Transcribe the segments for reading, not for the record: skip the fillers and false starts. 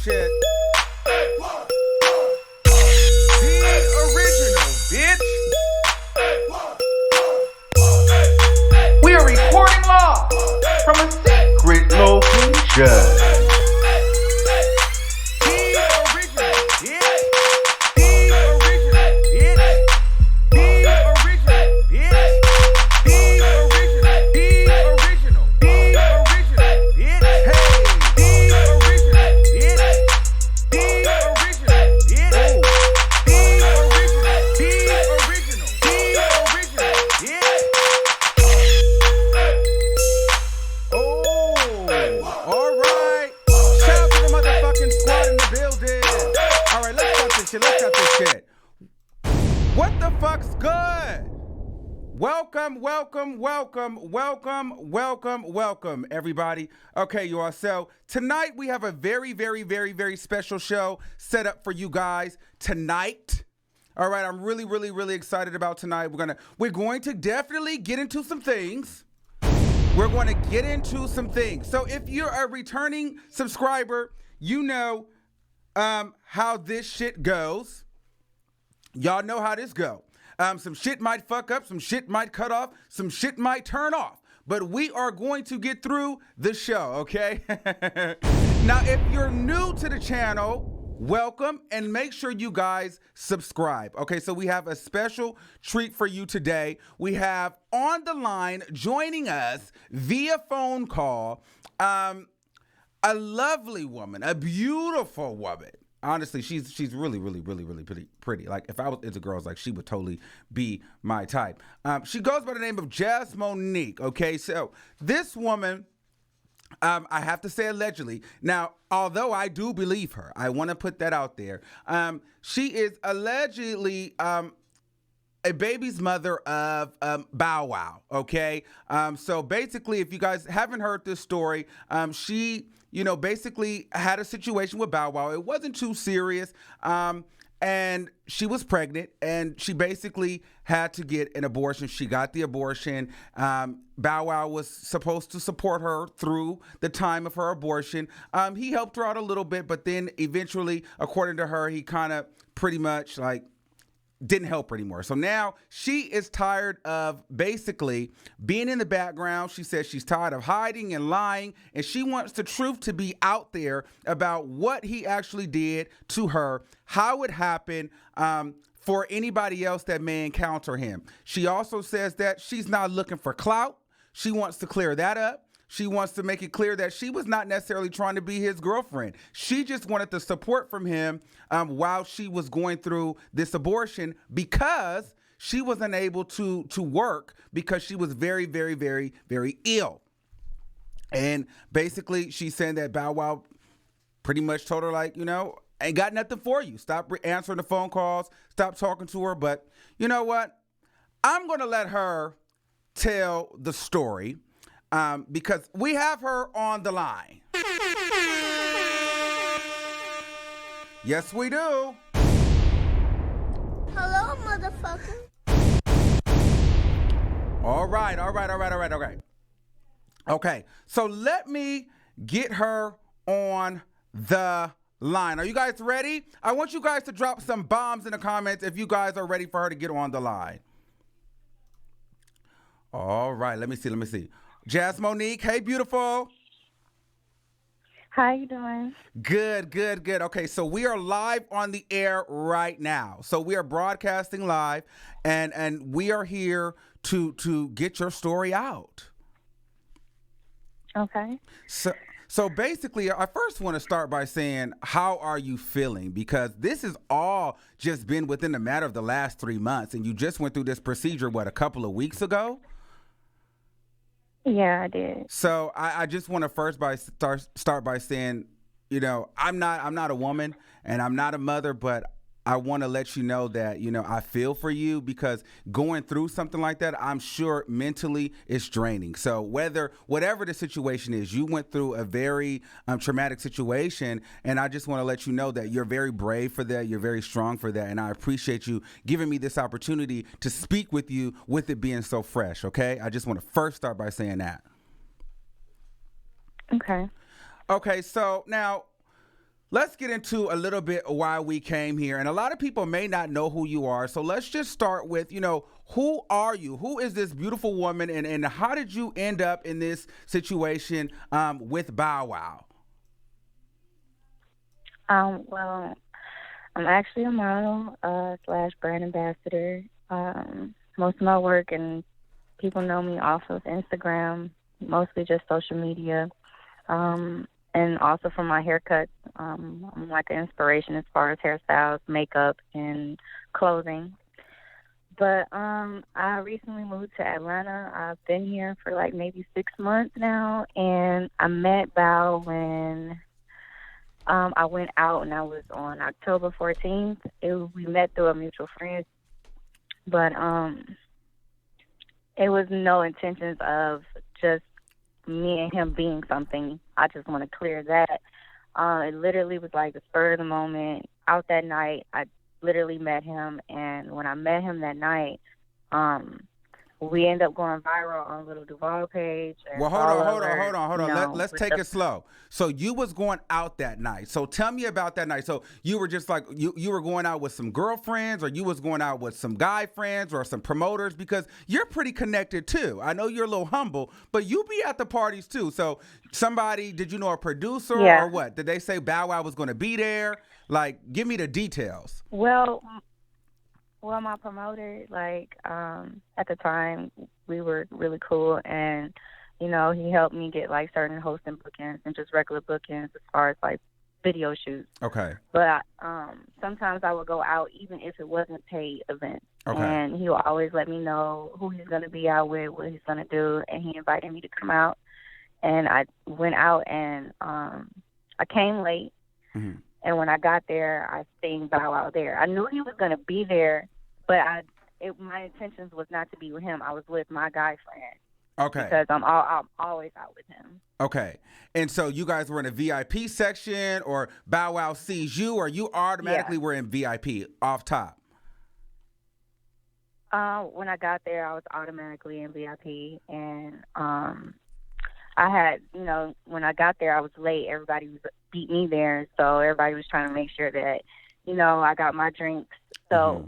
shit. The original, bitch. We are recording live from a secret location. Welcome, everybody. Okay, you all. So tonight we have a very special show set up for you guys tonight. All right, I'm really excited about tonight. We're going to definitely get into some things. We're going to get into some things. So if you're a returning subscriber, you know how this shit goes. Y'all know how this go. Some shit might fuck up, some shit might cut off, some shit might turn off. But we are going to get through the show, okay? Now, if you're new to the channel, welcome, and make sure you guys subscribe. Okay, so we have a special treat for you today. We have on the line joining us via phone call, a lovely woman, a beautiful woman. Honestly, she's really pretty. Like, if I was into girls, like, she would totally be my type. She goes by the name of Monique. Okay, so this woman, I have to say allegedly. Now, although I do believe her, I want to put that out there. She is allegedly a baby's mother of Bow Wow. Okay, so basically, if you guys haven't heard this story, she, basically had a situation with Bow Wow. It wasn't too serious. And she was pregnant, and she basically had to get an abortion. She got the abortion. Bow Wow was supposed to support her through the time of her abortion. He helped her out a little bit, but then eventually, according to her, he kind of pretty much didn't help her anymore. So now she is tired of basically being in the background. She says she's tired of hiding and lying, and she wants the truth to be out there about what he actually did to her, how it happened, for anybody else that may encounter him. She also says that she's not looking for clout. She wants to clear that up. She wants to make it clear that she was not necessarily trying to be his girlfriend. She just wanted the support from him while she was going through this abortion, because she was unable to work because she was very ill. And basically, she's saying that Bow Wow pretty much told her, ain't got nothing for you. Stop answering the phone calls. Stop talking to her. But you know what? I'm going to let her tell the story. Because we have her on the line. Yes, we do. Hello, motherfucker. All right. Okay, so let me get her on the line. Are you guys ready? I want you guys to drop some bombs in the comments if you guys are ready for her to get on the line. All right, let me see. Monique, hey, beautiful. How you doing? Good. Okay, so we are live on the air right now. So we are broadcasting live, and we are here to get your story out. Okay. So basically, I first want to start by saying, how are you feeling? Because this has all just been within a matter of the last 3 months, and you just went through this procedure, a couple of weeks ago? Yeah, I did. So I just want to first start by saying, I'm not a woman and I'm not a mother, but I want to let you know that, I feel for you, because going through something like that, I'm sure mentally it's draining. So whatever the situation is, you went through a very traumatic situation, and I just want to let you know that you're very brave for that. You're very strong for that. And I appreciate you giving me this opportunity to speak with you with it being so fresh. Okay. I just want to first start by saying that. Okay. Okay. So now, let's get into a little bit of why we came here. And a lot of people may not know who you are. So let's just start with, who are you? Who is this beautiful woman? And how did you end up in this situation with Bow Wow? Well, I'm actually a model slash brand ambassador. Most of my work and people know me off of Instagram, mostly just social media. And also from my haircuts, I'm like an inspiration as far as hairstyles, makeup, and clothing. But I recently moved to Atlanta. I've been here for like maybe 6 months now, and I met Bao when I went out, and I was on October 14th. We met through a mutual friend, but it was no intentions of just me and him being something. I just want to clear that. It literally was like the spur of the moment. Out that night, I literally met him, and when I met him that night, we ended up going viral on Little Duval page. And Well, hold on. Let's take it slow. So you was going out that night. So tell me about that night. So you were just like, you were going out with some girlfriends, or you was going out with some guy friends or some promoters, because you're pretty connected too. I know you're a little humble, but you be at the parties too. So did you know a producer or what? Did they say Bow Wow was going to be there? Like, give me the details. Well, my promoter, at the time, we were really cool, and, he helped me get, certain hosting bookings and just regular bookings as far as, video shoots. Okay. But sometimes I would go out even if it wasn't paid events. Okay. And he would always let me know who he's going to be out with, what he's going to do, and he invited me to come out. And I went out, and I came late. Mm-hmm. And when I got there, I seen Bow Wow there. I knew he was going to be there, but my intentions was not to be with him. I was with my guy friend. Okay. Because I'm always out with him. Okay. And so you guys were in a VIP section, or Bow Wow sees you, or you automatically were in VIP off top? When I got there, I was automatically in VIP. And I had, when I got there, I was late. Everybody beat me there. So everybody was trying to make sure that, I got my drinks. So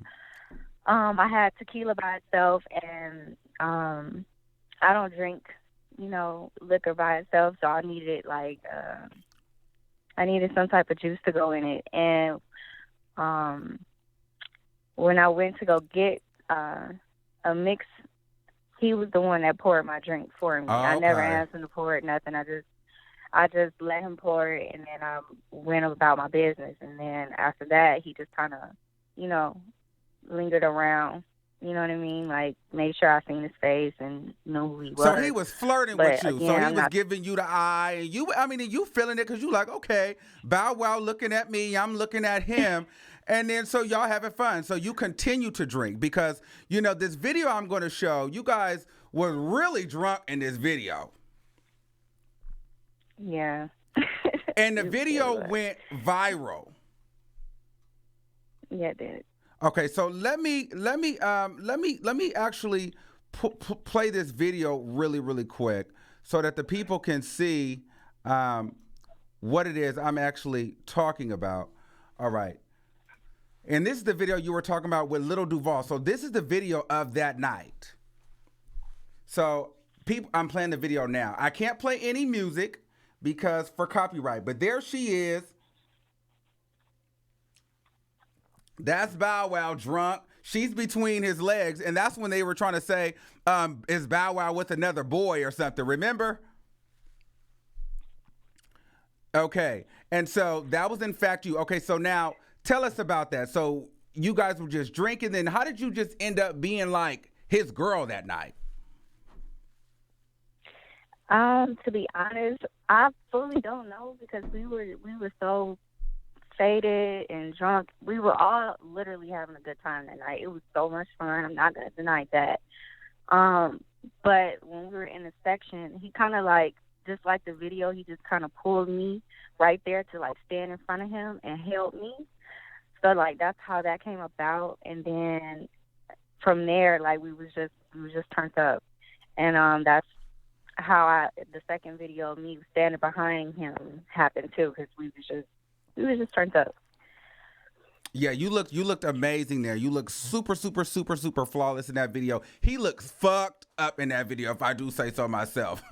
I had tequila by itself, and I don't drink, liquor by itself. So I needed, I needed some type of juice to go in it. And when I went to go get a mix, he was the one that poured my drink for me. Oh, okay. I never asked him to pour it, nothing. I just let him pour it, and then I went about my business. And then after that, he just kind of, lingered around. You know what I mean? Made sure I seen his face and knew who he was. So he was flirting with you. Again, so he was giving you the eye. And you feeling it because you like, okay, Bow Wow looking at me, I'm looking at him. And then so y'all having fun. So you continue to drink because, this video I'm going to show, you guys were really drunk in this video. Yeah. And the video went viral. Yeah, it did. Okay, so let me actually play this video really, really quick so that the people can see what it is I'm actually talking about. All right. And this is the video you were talking about with Little Duval. So this is the video of that night. So I'm playing the video now. I can't play any music because for copyright, but there she is. That's Bow Wow drunk. She's between his legs, and that's when they were trying to say, is Bow Wow with another boy or something, remember? Okay, and so that was in fact you. Okay, so now tell us about that. So you guys were just drinking, then how did you just end up being like his girl that night? To be honest, I fully don't know because we were so faded and drunk. We were all literally having a good time that night. It was so much fun. I'm not gonna deny that. But when we were in the section, he kind of just like the video, he just kind of pulled me right there to stand in front of him and held me. So that's how that came about. And then from there, we was just turned up, and that's how the second video of me standing behind him happened too, because we was was just turned up. Yeah, you looked amazing there. You look super, super, super, super flawless in that video. He looks fucked up in that video, if I do say so myself.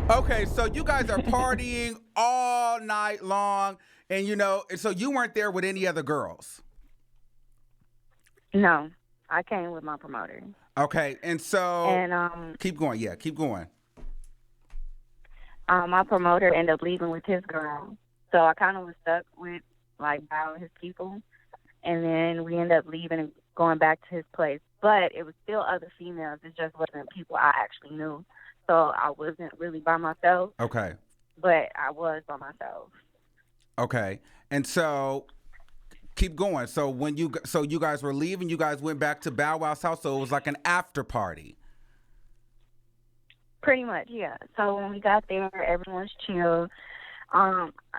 Okay, so you guys are partying all night long, and so you weren't there with any other girls. No, I came with my promoter. Okay, and so keep going. Yeah, keep going. My promoter ended up leaving with his girl, so I kind of was stuck with like Bow and his people, and then we ended up leaving and going back to his place. But it was still other females. It just wasn't people I actually knew, so I wasn't really by myself. Okay. But I was by myself. Okay, and so keep going. So you guys were leaving, you guys went back to Bow Wow's house, so it was like an after party. Pretty much, yeah. So when we got there, everyone's chill.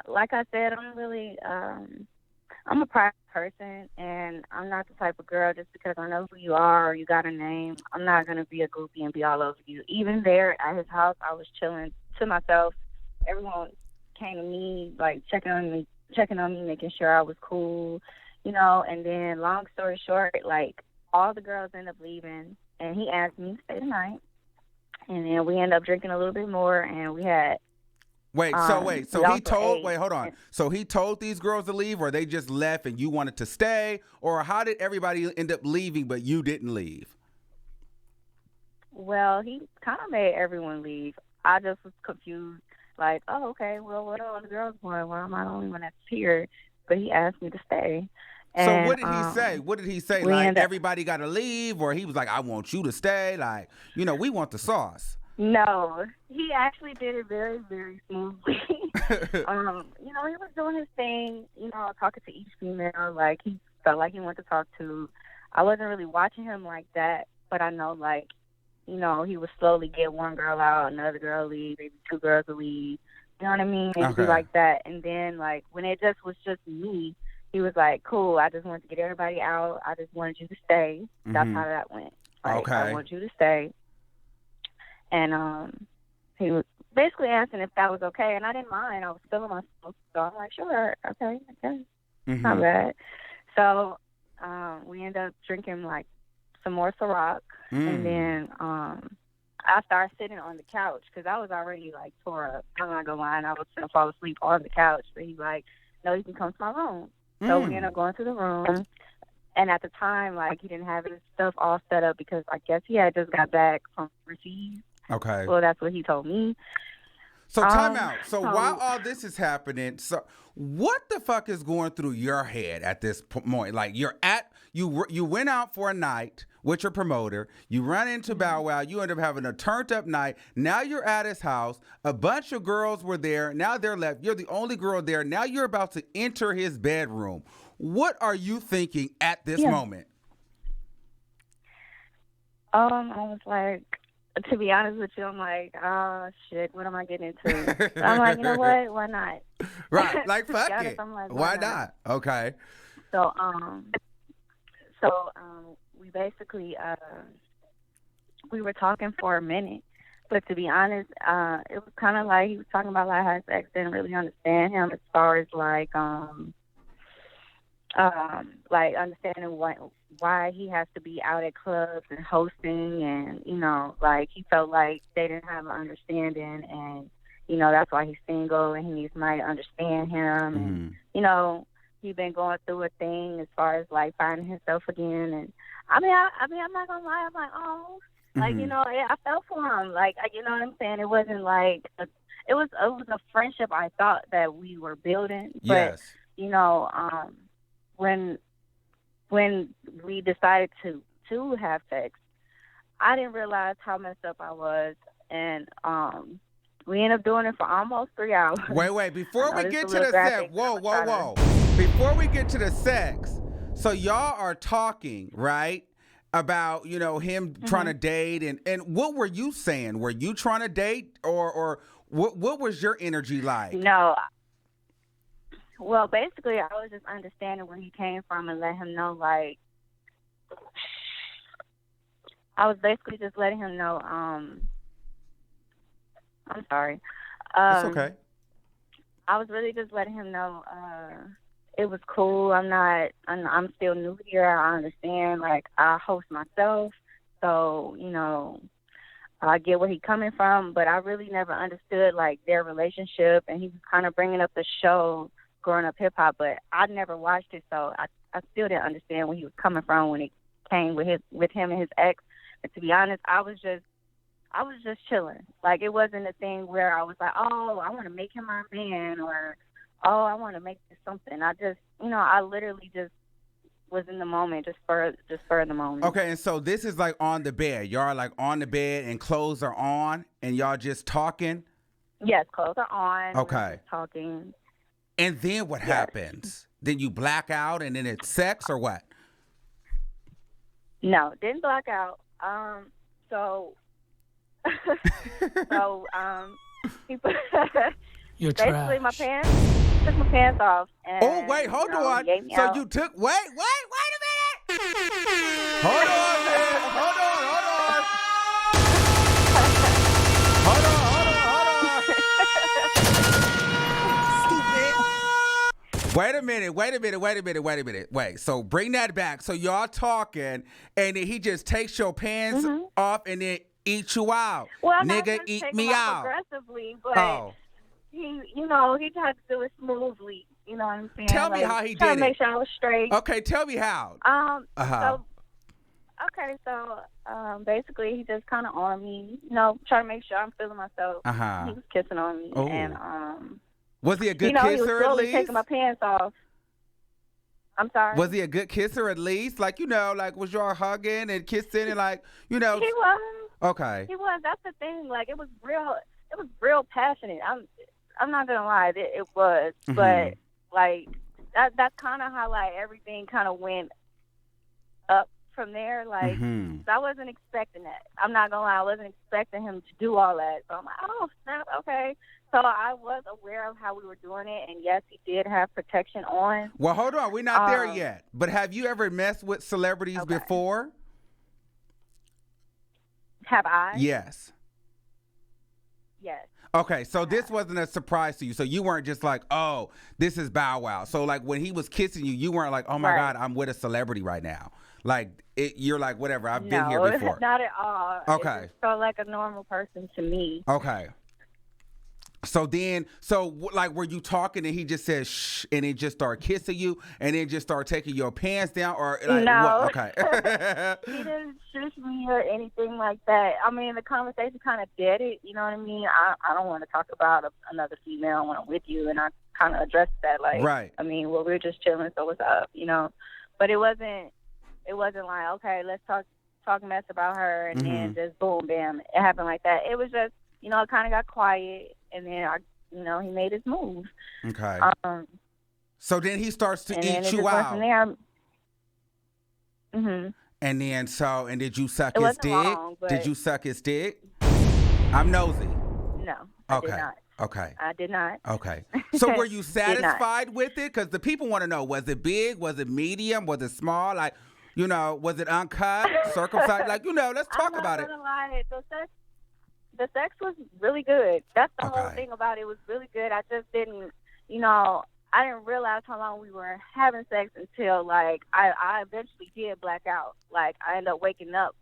Like I said, I'm a private person, and I'm not the type of girl just because I know who you are or you got a name. I'm not gonna be a groupie and be all over you. Even there at his house, I was chilling to myself. Everyone came to me, like checking on me, making sure I was cool, And then, long story short, like all the girls ended up leaving, and he asked me to stay the night. And then we ended up drinking a little bit more, and we had. So he told. Wait, hold on. So he told these girls to leave, or they just left, and you wanted to stay, or how did everybody end up leaving, but you didn't leave? Well, he kind of made everyone leave. I just was confused, like, oh, okay, well, what are all the girls going? Well, I'm not the only one that's here, but he asked me to stay. So what did he say? What did he say? Like, everybody got to leave, or he was like, I want you to stay. Like, we want the sauce. No, he actually did it very, very smoothly. He was doing his thing, talking to each female. Like, he felt like he wanted to talk to. I wasn't really watching him like that, but I know, like, he would slowly get one girl out, another girl leave, maybe two girls would leave. You know what I mean? It'd be like that. And then, like, when it was just me, he was like, cool, I just wanted to get everybody out. I just wanted you to stay. That's how that went. Like, I want you to stay. And he was basically asking if that was okay. And I didn't mind. I was feeling myself. So I'm like, sure, okay. Not bad. So we ended up drinking, like, some more Ciroc. And then I started sitting on the couch because I was already, like, tore up. I'm not going to lie. I was going to fall asleep on the couch. But he's like, no, you can come to my room. So we ended up going to the room, and at the time, like, he didn't have his stuff all set up because I guess he had just got back from overseas. Okay. Well, that's what he told me. So time out. So while all this is happening, so what the fuck is going through your head at this point? Like, you went out for a night with your promoter, you run into Bow Wow, you end up having a turned up night. Now you're at his house. A bunch of girls were there. Now they're left. You're the only girl there. Now you're about to enter his bedroom. What are you thinking at this moment? I was like, to be honest with you, I'm like, oh shit, what am I getting into? So I'm like, you know what? Why not? Right, like fuck it. Like, why not? Okay. So we basically we were talking for a minute, but to be honest, it was kind of like he was talking about like how his ex didn't really understand him as far as like understanding why he has to be out at clubs and hosting, and like he felt like they didn't have an understanding, and that's why he's single and he needs somebody to understand him, and he's been going through a thing as far as like finding himself again. And I mean I'm not gonna lie, I'm like, oh, like I felt for him, like, you know what I'm saying. It wasn't like it was a friendship I thought that we were building, but when we decided to have sex, I didn't realize how messed up I was, and we ended up doing it for almost 3 hours. Wait, before we get to the sex, whoa. Before we get to the sex, so y'all are talking, right, about, him trying to date, and what were you saying? Were you trying to date, or what was your energy like? No. Well, basically, I was just understanding where he came from and let him know, like, I was basically just letting him know, I'm sorry. It's okay. I was really just letting him know it was cool. I'm still new here. I understand. Like, I host myself, so I get where he's coming from, but I really never understood like their relationship. And he was kind of bringing up the show Growing Up Hip Hop, but I never watched it, so I still didn't understand where he was coming from when it came with him and his ex. And to be honest, I was just chilling. Like, it wasn't a thing where I was like, oh, I want to make him my man, or oh, I want to make this something. I just, I literally just was in the moment, just for the moment. Okay, and so this is like on the bed. Y'all like on the bed and clothes are on, and y'all just talking. Yes, clothes are on. Okay. We're just talking. And then what happens? Then you black out, and then it's sex, or what? No, didn't black out. So he put You're basically trash. took my pants off. And, Oh wait, hold on. gave me So out. you took wait a minute. Hold on, man. Hold on. Stupid. Wait a minute. Wait. So bring that back. So y'all talking, and then he just takes your pants off and then eats you out. Well, Nigga, not eat take me him off out. aggressively, but he tried to do it smoothly. You know what I'm saying? Tell me how he trying did to make it. sure I was straight. Okay, tell me how. So basically he just kind of on me, trying to make sure I'm feeling myself. He was kissing on me, and was he a good he was kisser at slowly least? taking my pants off. I'm sorry. Was he a good kisser at least? Like, like was y'all hugging and kissing and like, He was. Okay. He was. That's the thing. Like, it was real passionate. I'm not gonna lie, it was. But like that's kind of how like everything kind of went up from there. Like, so I wasn't expecting that. I'm not gonna lie, I wasn't expecting him to do all that. So I'm like, oh snap, okay. So I was aware of how we were doing it, and yes, he did have protection on. Well, hold on, we're not there yet. But have you ever messed with celebrities before? Have I? Yes. Yes. Okay, so this wasn't a surprise to you. So you weren't just like, oh, this is Bow Wow. So like when he was kissing you, you weren't like, oh my God, I'm with a celebrity right now. Like you're like, whatever, I've been here before. Not at all. Okay. It just felt like a normal person to me. Okay. So then, like, were you talking and he just said shh, and he just started kissing you, and then just started taking your pants down, or like no. what? Okay. He didn't shush me or anything like that. I mean, the conversation kind of dead it. You know what I mean? I don't want to talk about another female when I'm with you, and I kind of addressed that. Like, right. I mean, well, we're just chilling, so what's up? But it wasn't like, okay, let's talk mess about her, and then just boom, bam, it happened like that. It was just, it kind of got quiet, and then he made his move. Okay. So then he starts to eat you out. And then did you suck it his wasn't dick? long, but Did you suck his dick? I'm nosy. No, I did Okay. not. Okay. I did not. Okay. So were you satisfied with it? Because the people want to know, was it big? Was it medium? Was it small? Like, was it uncut, circumcised? Like, let's talk about it. I'm not gonna lie, the sex was really good. That's the whole thing about it. It was really good. I just didn't, I didn't realize how long we were having sex until, like, I eventually did black out. Like, I ended up waking up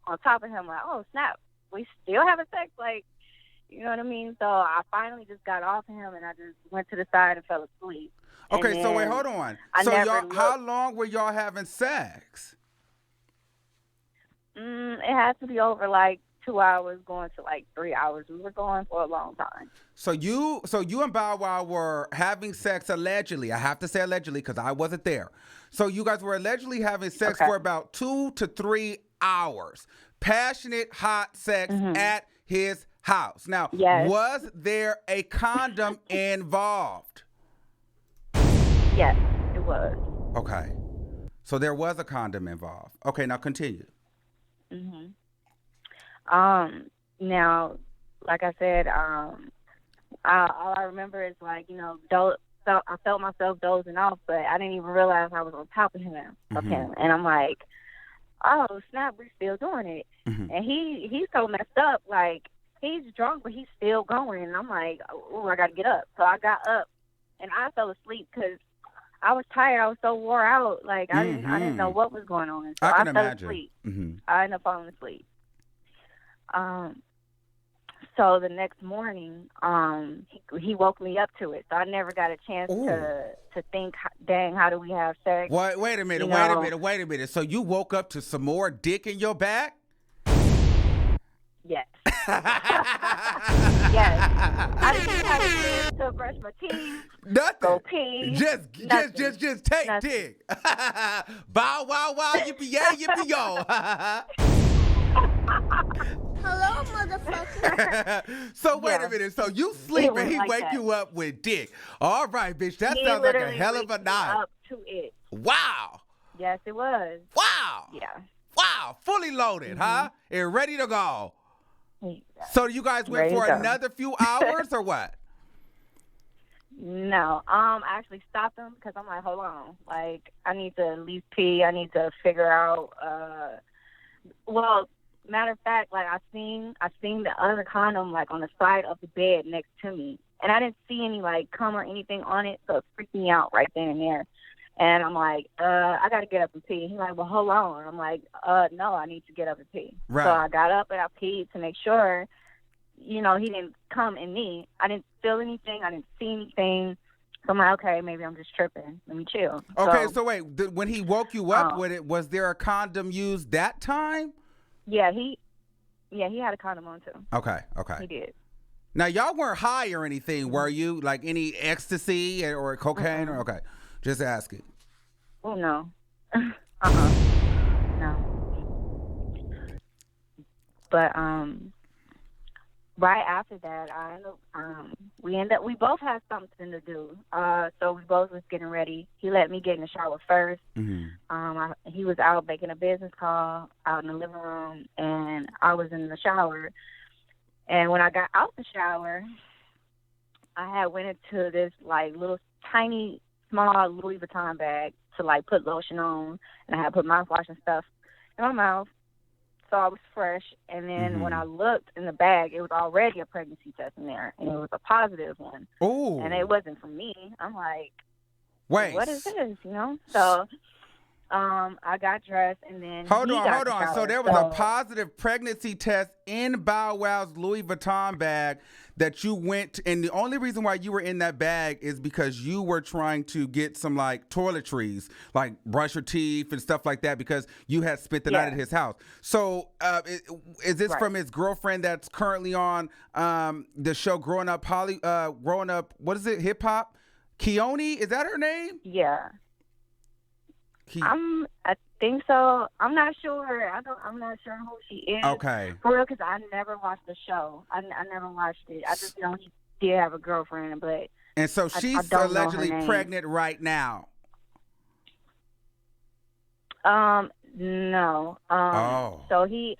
on top of him like, oh, snap, we still having sex? Like, you know what I mean? So I finally just got off of him, and I just went to the side and fell asleep. Okay, so wait, hold on. How long were y'all having sex? It had to be over, like, 2 hours going to like 3 hours. We were going for a long time. So you and Bow Wow were having sex allegedly. I have to say allegedly because I wasn't there. So you guys were allegedly having sex for about 2 to 3 hours. Passionate, hot sex at his house. Now, was there a condom involved? Yes, it was. Okay. So there was a condom involved. Okay, now continue. Now, like I said, all I remember is like, I felt myself dozing off, but I didn't even realize I was on top of him. And I'm like, oh snap, we're still doing it. And he's so messed up, like, he's drunk, but he's still going. And I'm like, oh, I got to get up. So I got up, and I fell asleep because I was tired. I was so wore out. Like, I didn't know what was going on. So I can fell imagine. asleep. Mm-hmm. I ended up falling asleep. So the next morning, he woke me up to it. So I never got a chance to think, dang, how do we have sex? Wait a minute. So you woke up to some more dick in your back? Yes. Yes. I didn't have a chance to brush my teeth. Nothing. Go pee. Just take Nothing. dick. Bow wow wow yippee yay yippee yo. Hello, motherfucker. So wait a minute. So you sleep and he like wake that. you up with dick. All right, bitch. That He sounds like a literally hell of a waked me night. up to it. Wow. Yes, it was. Wow. Yeah. Wow. Fully loaded, huh? And ready to go. Yeah. So you guys went Ready for to go. another few hours or what? No, I actually stopped him because I'm like, hold on, like I need to at least pee. I need to figure out. Well, matter of fact, like I seen the other condom like on the side of the bed next to me, and I didn't see any like cum or anything on it, so it freaked me out right then and there. And I'm like, I got to get up and pee. He's like, well, hold on. I'm like, no, I need to get up and pee. Right. So I got up and I peed to make sure, he didn't come in me. I didn't feel anything. I didn't see anything. So I'm like, okay, maybe I'm just tripping. Let me chill. Okay, so wait, when he woke you up with it, was there a condom used that time? Yeah, he had a condom on too. Okay. He did. Now, y'all weren't high or anything, were you? Like any ecstasy or cocaine? Or okay, just asking. Oh, no. No. But, right after that, we both had something to do. So we both was getting ready. He let me get in the shower first. Mm-hmm. He was out making a business call out in the living room, and I was in the shower. And when I got out the shower, I had went into this like little tiny, small Louis Vuitton bag to like put lotion on, and I had put mouthwash and stuff in my mouth. So I was fresh, and then when I looked in the bag, it was already a pregnancy test in there, and it was a positive one. Ooh. And it wasn't for me. I'm like, wait, what is this? So I got dressed, and then hold on. Shower, So there was a positive pregnancy test in Bow Wow's Louis Vuitton bag that you went, and the only reason why you were in that bag is because you were trying to get some like toiletries, like brush your teeth and stuff like that, because you had spent the night at his house. So is this from his girlfriend that's currently on the show Growing Up, what is it, Hip Hop? Keone, is that her name? Yeah. I think so. I'm not sure. I'm not sure who she is. Okay. For real, because I never watched the show. I never watched it. I just know he did have a girlfriend, but. And so she's allegedly pregnant right now. No. So this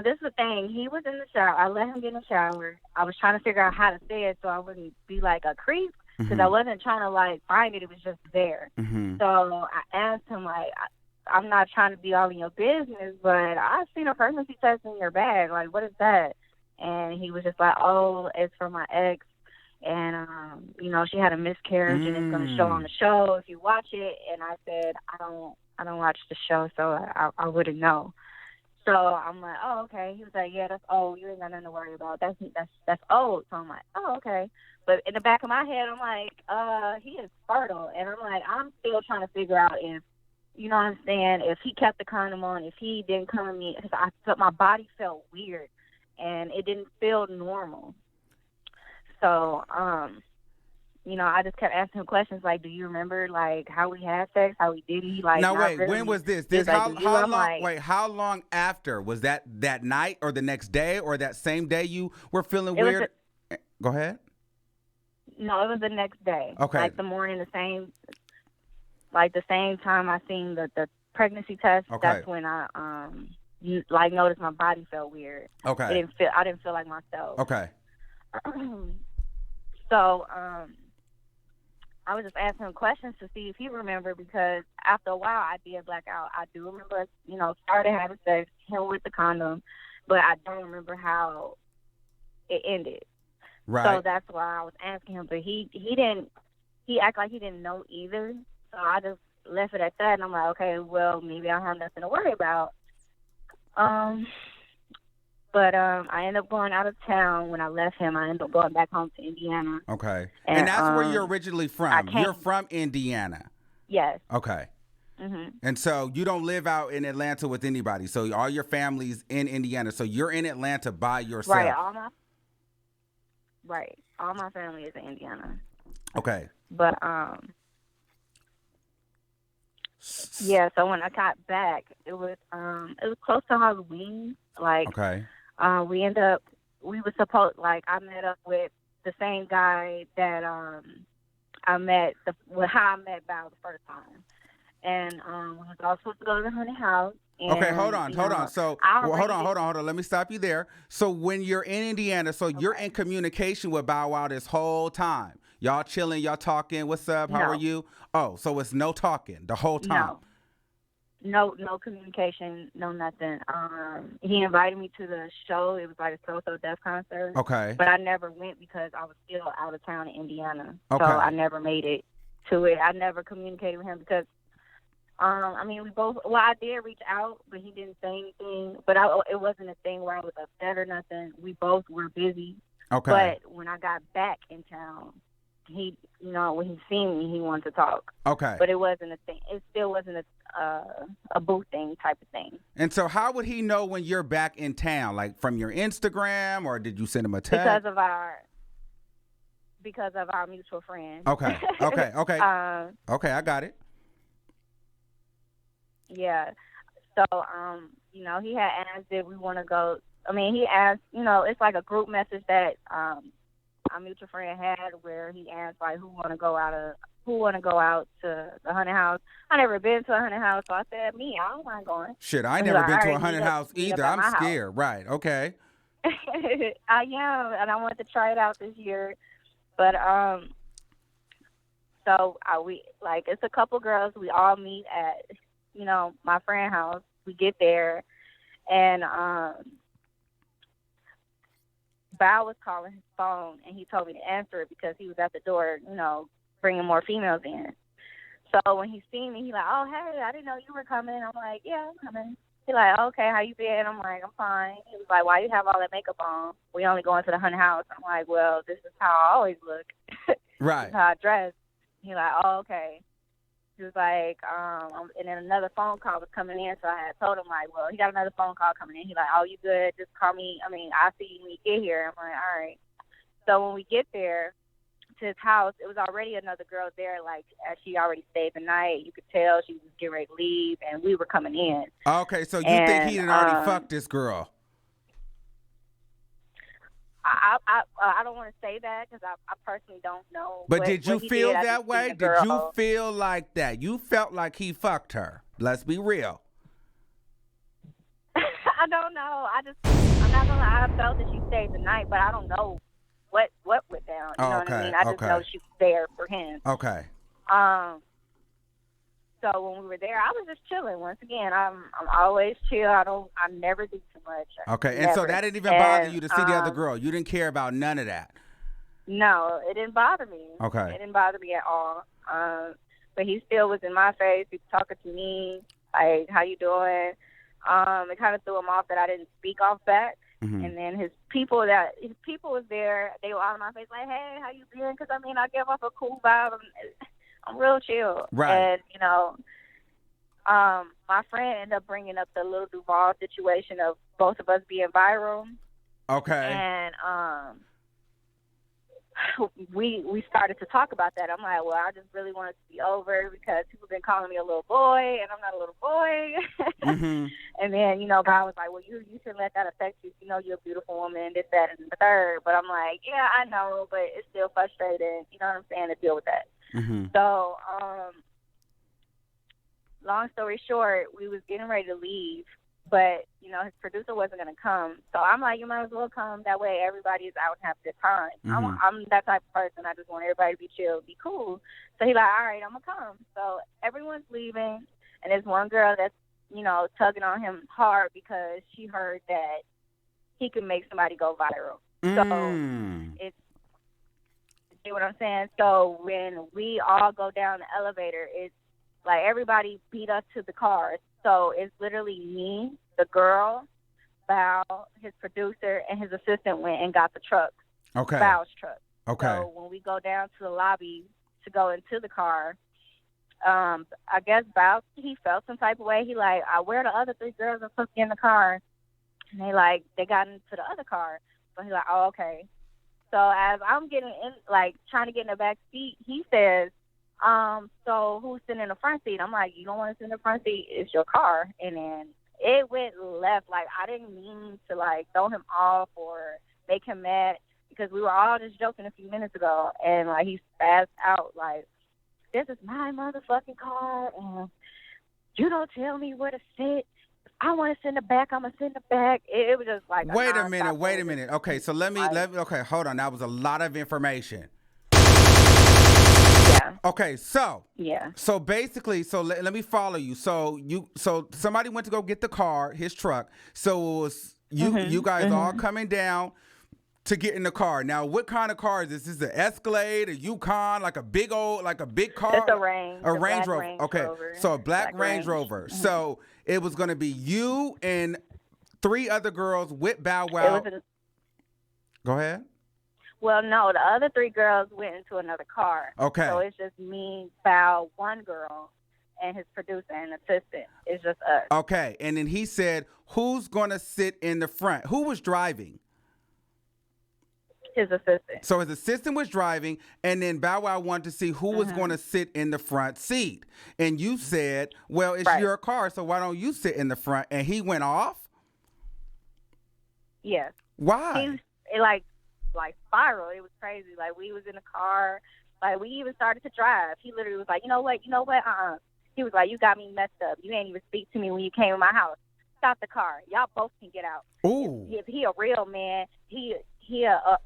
is the thing. He was in the shower. I let him get in the shower. I was trying to figure out how to say it so I wouldn't be like a creep. Because I wasn't trying to like find it. It was just there. So I asked him like, I'm not trying to be all in your business, but I've seen a pregnancy test in your bag. Like, what is that? And he was just like, oh, it's for my ex. And, she had a miscarriage and it's going to show on the show if you watch it. And I said, I don't watch the show, so I wouldn't know. So I'm like, oh, okay. He was like, yeah, that's old. You ain't got nothing to worry about. That's old. So I'm like, oh, okay. But in the back of my head, I'm like, he is fertile. And I'm like, I'm still trying to figure out if, you know what I'm saying, if he kept the condom on, if he didn't come to me. Because I felt my body felt weird, and it didn't feel normal. So, I just kept asking him questions like, do you remember, like, how we had sex, how we did it? Like, now, wait, really. when was this? How long after? Was that night or the next day or that same day you were feeling weird? Go ahead. No, it was the next day. Okay. Like the morning, the same time I seen the pregnancy test. Okay. That's when I noticed my body felt weird. Okay. I didn't feel like myself. Okay. So I was just asking him questions to see if he remembered, because after a while I did black out. I do remember, started having sex, him with the condom, but I don't remember how it ended. Right. So that's why I was asking him, but he didn't. He acted like he didn't know either. So I just left it at that, and I'm like, okay, well, maybe I have nothing to worry about. But I ended up going out of town. When I left him, I ended up going back home to Indiana. Okay. And that's where you're originally from. I came, You're from Indiana. yes. Okay. Mhm. And so you don't live out in Atlanta with anybody. So all your family's in Indiana. So you're in Atlanta by yourself. All my family is in Indiana. Okay. But yeah. So when I got back, it was close to Halloween. Like, okay. I met up with the same guy that how I met Val the first time, and we was all supposed to go to the haunted house. And, okay, hold on. So hold on. Let me stop you there. So when you're in Indiana, so you're in communication with Bow Wow this whole time. Y'all chilling, y'all talking. What's up? How are you? Oh, so it's no talking the whole time. No communication, no nothing. He invited me to the show. It was like a So Death concert. Okay. But I never went because I was still out of town in Indiana. Okay. So I never made it to it. I never communicated with him because, we both, I did reach out, but he didn't say anything. But it wasn't a thing where I was upset or nothing. We both were busy. Okay. But when I got back in town, he, when he seen me, he wanted to talk. Okay. But it wasn't a thing. It still wasn't a boo thing type of thing. And so how would he know when you're back in town? Like from your Instagram, or did you send him a text? Because of our mutual friend. Okay. Okay, I got it. Yeah. So, he had asked if we want to go. He asked, it's like a group message that our mutual friend had where he asked like who want to go out to the haunted house. I never been to a haunted house, so I said me, I don't mind going. Shit, I ain't never been to a haunted house either. I'm scared. Right? Okay. I am, and I wanted to try it out this year, but so it's a couple girls. We all meet at my friend's house. We get there, and Val was calling his phone, and he told me to answer it because he was at the door, bringing more females in. So when he seen me, he like, oh, hey, I didn't know you were coming. I'm like, yeah, I'm coming. He like, okay, how you been? I'm like, I'm fine. He was like, why you have all that makeup on? We only going to the haunted house. I'm like, well, this is how I always look. Right. This is how I dress. He like, oh, okay. He was like, and then another phone call was coming in, so I had told him, like, well, he got another phone call coming in. He like, oh, you good? Just call me. I'll see you when you get here. I'm like, all right. So when we get there to his house, it was already another girl there, like, she already stayed the night. You could tell she was getting ready to leave, and we were coming in. Okay, so you think he had already fucked this girl? I don't want to say that because I personally don't know. But did you feel that way? Did you feel like that? You felt like he fucked her. Let's be real. I don't know. I'm not gonna lie. I felt that she stayed the night, but I don't know what went down. You know what I mean? I just know she was there for him. Okay. So when we were there, I was just chilling. Once again, I'm always chill. I never do too much. Okay, and so that didn't even bother you to see the other girl. You didn't care about none of that. No, it didn't bother me. Okay. It didn't bother me at all. But he still was in my face. He was talking to me, like, how you doing? It kind of threw him off that I didn't speak off back. Mm-hmm. And then his people was there. They were all in my face, like, hey, how you been? Because, I give off a cool vibe. I'm real chill. Right. And, my friend ended up bringing up the Lil Duval situation of both of us being viral. Okay. And we started to talk about that. I'm like, well, I just really want it to be over because people have been calling me a little boy, and I'm not a little boy. Mm-hmm. And then, God was like, well, you shouldn't let that affect you. You're a beautiful woman, this, that, and the third. But I'm like, yeah, I know, but it's still frustrating, you know what I'm saying, to deal with that. Mm-hmm. So, long story short, we was getting ready to leave, but, his producer wasn't going to come. So I'm like, you might as well come. That way everybody is out and have a good time. Mm-hmm. I'm that type of person. I just want everybody to be chill, be cool. So he's like, all right, I'm going to come. So everyone's leaving, and there's one girl that's, tugging on him hard because she heard that he could make somebody go viral. So Mm. it's, you see what I'm saying? So when we all go down the elevator, it's like everybody beat us to the cars. So it's literally me, the girl, Bow, his producer, and his assistant went and got the truck, Okay. Bow's truck. Okay. So when we go down to the lobby to go into the car, I guess Bow, he felt some type of way. He like, where the other 3 girls are supposed to get in the car? And they got into the other car. So he like, oh, okay. So as I'm getting in, like trying to get in the back seat, he says, so who's sitting in the front seat? I'm like, you don't want to sit in the front seat. It's your car. And then it went left. Like, I didn't mean to, like, throw him off or make him mad because we were all just joking a few minutes ago. And, like, he spazzed out, like, this is my motherfucking car, and you don't tell me where to sit. If I want to sit in the back, I'm going to sit in the back. It was just like Wait a minute. Okay, so let me, okay, hold on. That was a lot of information. Yeah. Okay, so. Yeah. So basically, let me follow you. So somebody went to go get the car, his truck. So it was you guys all coming down to get in the car. Now, what kind of car is this? Is it an Escalade, a Yukon, like a big car? It's a Range. A Range Rover. Range Okay, Rover. so a black Range Range. Rover. So it was going to be you and 3 other girls with Bow Wow. Go ahead. Well, no, the other 3 girls went into another car. Okay. So it's just me, Bow, one girl, and his producer and assistant. It's just us. Okay, and then he said, who's going to sit in the front? Who was driving? His assistant. So his assistant was driving, and then Bow Wow wanted to see who was going to sit in the front seat. And you said, well, it's your car, so why don't you sit in the front? And he went off? Yes. Why? It like spiraled. It was crazy. Like, we was in the car. Like, we even started to drive. He literally was like, you know what? He was like, you got me messed up. You ain't even speak to me when you came in my house. Stop the car. Y'all both can get out. Ooh. If he a real man, he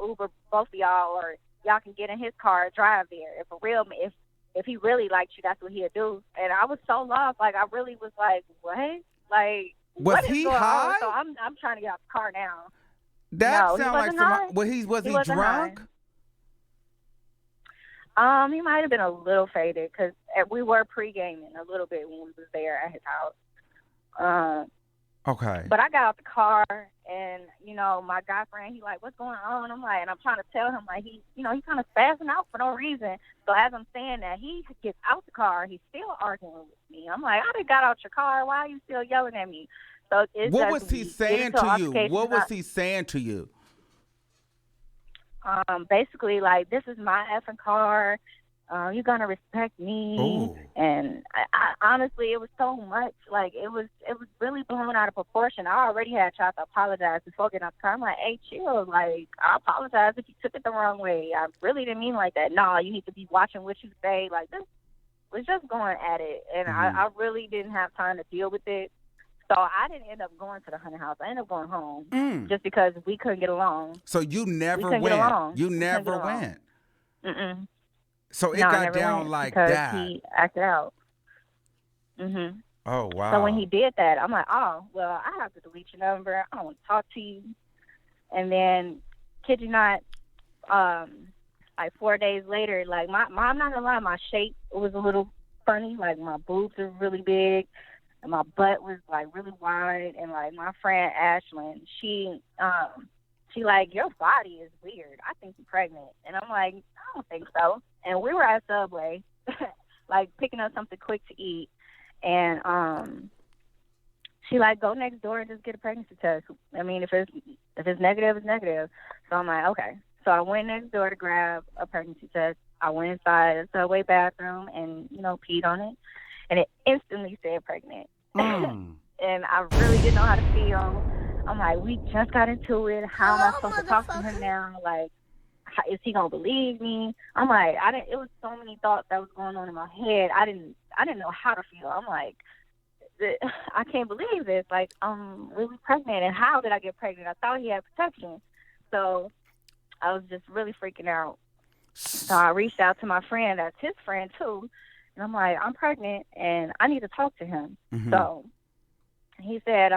Uber both of y'all, or y'all can get in his car and drive there. If a real man, if he really liked you, that's what he'd do. And I was so lost. Like, I really was like, what? Like, was what is he going high? on? So I'm trying to get out the car now. That No, sounds like high. was he drunk? He might have been a little faded because we were pre-gaming a little bit when we was there at his house. Okay. But I got out the car, and my guy friend, he like, what's going on? I'm like, and I'm trying to tell him, like, he kind of spazzing out for no reason. So as I'm saying that, he gets out the car, he's still arguing with me. I'm like, I done got out your car. Why are you still yelling at me? So what was he saying to you? What was he saying to you? Basically, like, this is my effing car. You're gonna respect me. Ooh. And I honestly, it was so much. Like, it was really blown out of proportion. I already had tried to apologize before getting out the car. I'm like, hey, chill. Like, I apologize if you took it the wrong way. I really didn't mean like that. No, you need to be watching what you say. Like, this was just going at it, and I really didn't have time to deal with it. So I didn't end up going to the haunted house. I ended up going home just because we couldn't get along. So you never went. You never went. Mm-mm. So it got down like that. He acted out. Oh, wow. So when he did that, I'm like, oh, well, I have to delete your number. I don't want to talk to you. And then, kid you not, like 4 days later, like, I'm not gonna lie, my shape was a little funny. Like, my boobs are really big, and my butt was like really wide. And like, my friend Ashlyn, she like, your body is weird. I think you're pregnant. And I'm like, I don't think so. And we were at Subway, like, picking up something quick to eat. And she like, go next door and just get a pregnancy test. I mean, if it's negative, it's negative. So I'm like, okay. So I went next door to grab a pregnancy test. I went inside the Subway bathroom and, peed on it. And it instantly said pregnant. And I really didn't know how to feel. I'm like, we just got into it. How am I supposed to talk to him now? Like, is he gonna believe me? I'm like, it was so many thoughts that was going on in my head. I didn't know how to feel. I'm like, I can't believe this. Like, I'm really pregnant, and how did I get pregnant? I thought he had protection. So I was just really freaking out. So I reached out to my friend, that's his friend too, and I'm like, I'm pregnant and I need to talk to him. So he said,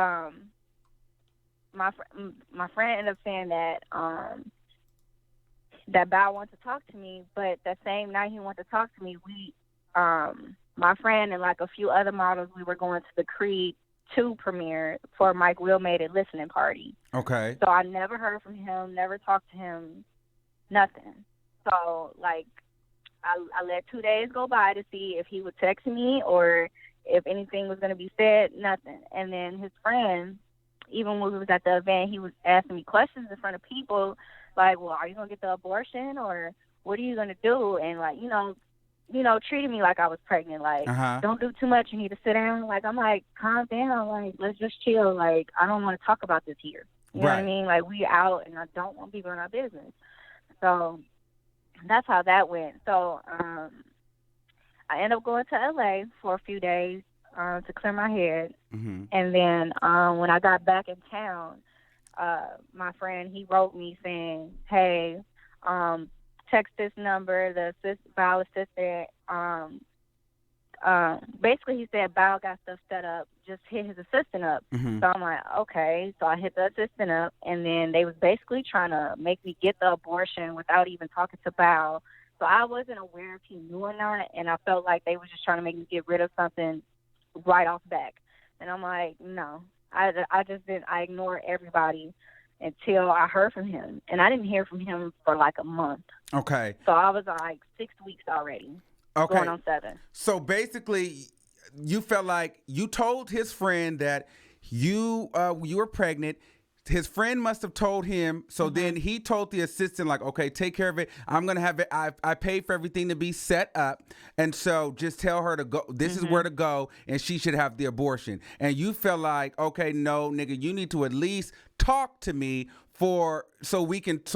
my friend ended up saying that that Bow wanted to talk to me, but that same night he wanted to talk to me, my friend and like a few other models, we were going to the Creed 2 premiere for Mike Will made it listening party. Okay. So I never heard from him, never talked to him, nothing. So like I let 2 days go by to see if he would text me or if anything was going to be said, nothing. And then his friend, even when we was at the event, he was asking me questions in front of people like, well, are you going to get the abortion or what are you going to do? And like, treating me like I was pregnant. Like, don't do too much. You need to sit down. Like, I'm like, calm down. Like, let's just chill. Like, I don't want to talk about this here. You know what I mean? Like, we out and I don't want people in our business. So that's how that went. So I ended up going to LA for a few days to clear my head. Mm-hmm. And then when I got back in town, my friend, he wrote me saying, hey, text this number, the Bow assistant. Basically, he said Bow got stuff set up. Just hit his assistant up. Mm-hmm. So I'm like, okay. So I hit the assistant up, and then they was basically trying to make me get the abortion without even talking to Bow. So I wasn't aware if he knew or not, and I felt like they were just trying to make me get rid of something right off back. And I'm like, no. I just didn't. I ignored everybody until I heard from him, and I didn't hear from him for like a month. Okay. So I was like 6 weeks already. Okay. Going on 7. So basically, you felt like you told his friend that you were pregnant. His friend must have told him. So then he told the assistant, like, okay, take care of it. I'm going to have it. I paid for everything to be set up. And so just tell her to go. This is where to go. And she should have the abortion. And you felt like, okay, no, nigga, you need to at least talk to me so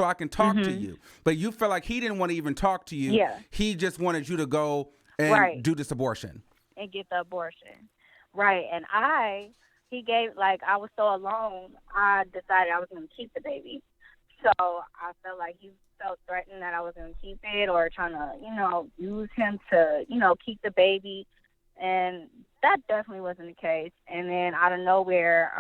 I can talk to you. But you felt like he didn't want to even talk to you. Yeah. He just wanted you to go and do this abortion. And get the abortion. Right. And he gave, like, I was so alone, I decided I was going to keep the baby. So I felt like he felt threatened that I was going to keep it or trying to, use him to, keep the baby. And that definitely wasn't the case. And then out of nowhere,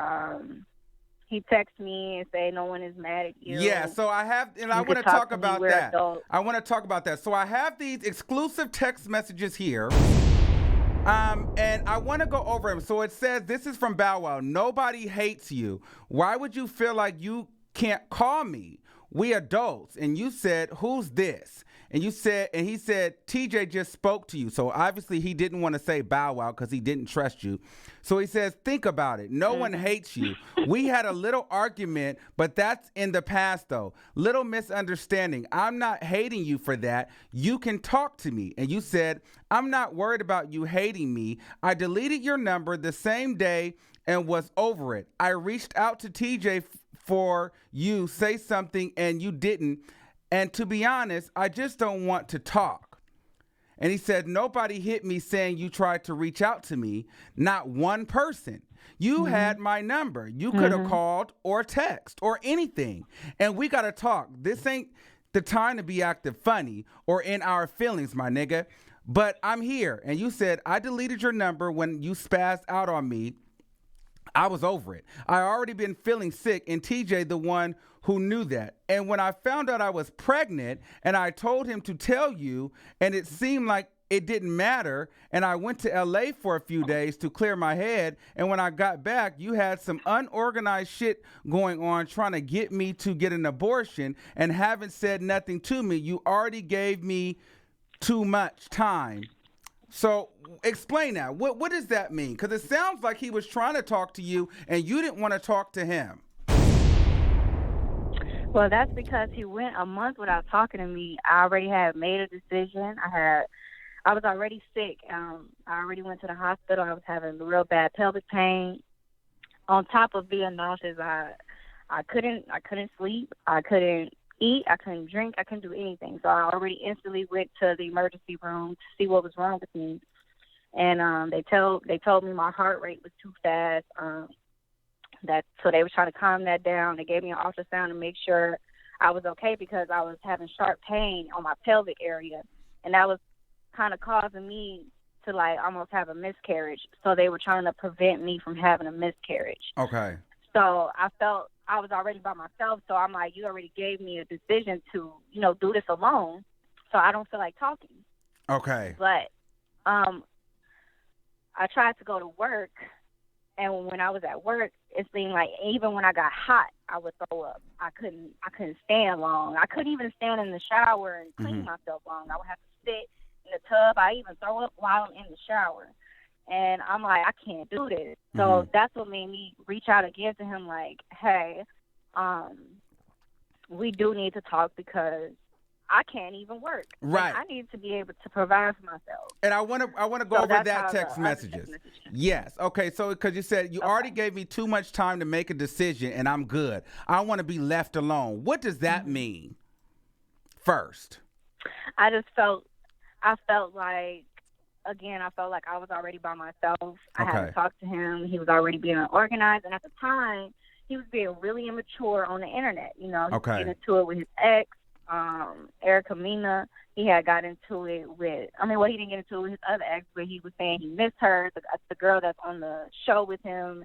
he texted me and said, no one is mad at you. Yeah, so I want to talk about that. I want to talk about that. So I have these exclusive text messages here. And I want to go over them. So it says, this is from Bow Wow. Nobody hates you. Why would you feel like you can't call me? We adults. And you said, who's this? And he said, TJ just spoke to you. So obviously he didn't want to say Bow Wow because he didn't trust you. So he says, think about it. No one hates you. We had a little argument, but that's in the past though. Little misunderstanding. I'm not hating you for that. You can talk to me. And you said, I'm not worried about you hating me. I deleted your number the same day and was over it. I reached out to TJ for you, say something, and you didn't. And to be honest, I just don't want to talk. And he said, nobody hit me saying you tried to reach out to me. Not one person. You had my number. You could have called or text or anything. And we got to talk. This ain't the time to be acting funny or in our feelings, my nigga. But I'm here. And you said, I deleted your number when you spazzed out on me. I was over it. I already been feeling sick, and TJ the one who knew that. And when I found out I was pregnant and I told him to tell you, and it seemed like it didn't matter, and I went to LA for a few days to clear my head, and when I got back, you had some unorganized shit going on trying to get me to get an abortion and haven't said nothing to me. You already gave me too much time. So explain that. What does that mean? Because it sounds like he was trying to talk to you and you didn't want to talk to him. Well, that's because he went a month without talking to me. I already had made a decision. I was already sick. I already went to the hospital. I was having real bad pelvic pain. On top of being nauseous, I couldn't sleep. I couldn't eat. I couldn't drink. I couldn't do anything. So I already instantly went to the emergency room to see what was wrong with me. And they told me my heart rate was too fast. So they were trying to calm that down. They gave me an ultrasound to make sure I was okay because I was having sharp pain on my pelvic area, and that was kind of causing me to like almost have a miscarriage. So they were trying to prevent me from having a miscarriage. Okay. So I felt I was already by myself. So I'm like, you already gave me a decision to, do this alone. So I don't feel like talking. Okay. But I tried to go to work, and when I was at work, it seemed like even when I got hot, I would throw up. I couldn't stand long. I couldn't even stand in the shower and clean myself long. I would have to sit in the tub. I even throw up while I'm in the shower. And I'm like, I can't do this. So that's what made me reach out again to him, like, hey, we do need to talk because I can't even work. Right. And I need to be able to provide for myself. And I want to go over that text messages. Yes. Okay. So because you said you already gave me too much time to make a decision, and I'm good. I want to be left alone. What does that mean? First, I felt like, again, I felt like I was already by myself. I hadn't talked to him. He was already being organized, and at the time, he was being really immature on the internet. He was getting into it with his ex. Erica Mina, he had got into it with, he didn't get into it with his other ex, but he was saying he missed her, the girl that's on the show with him,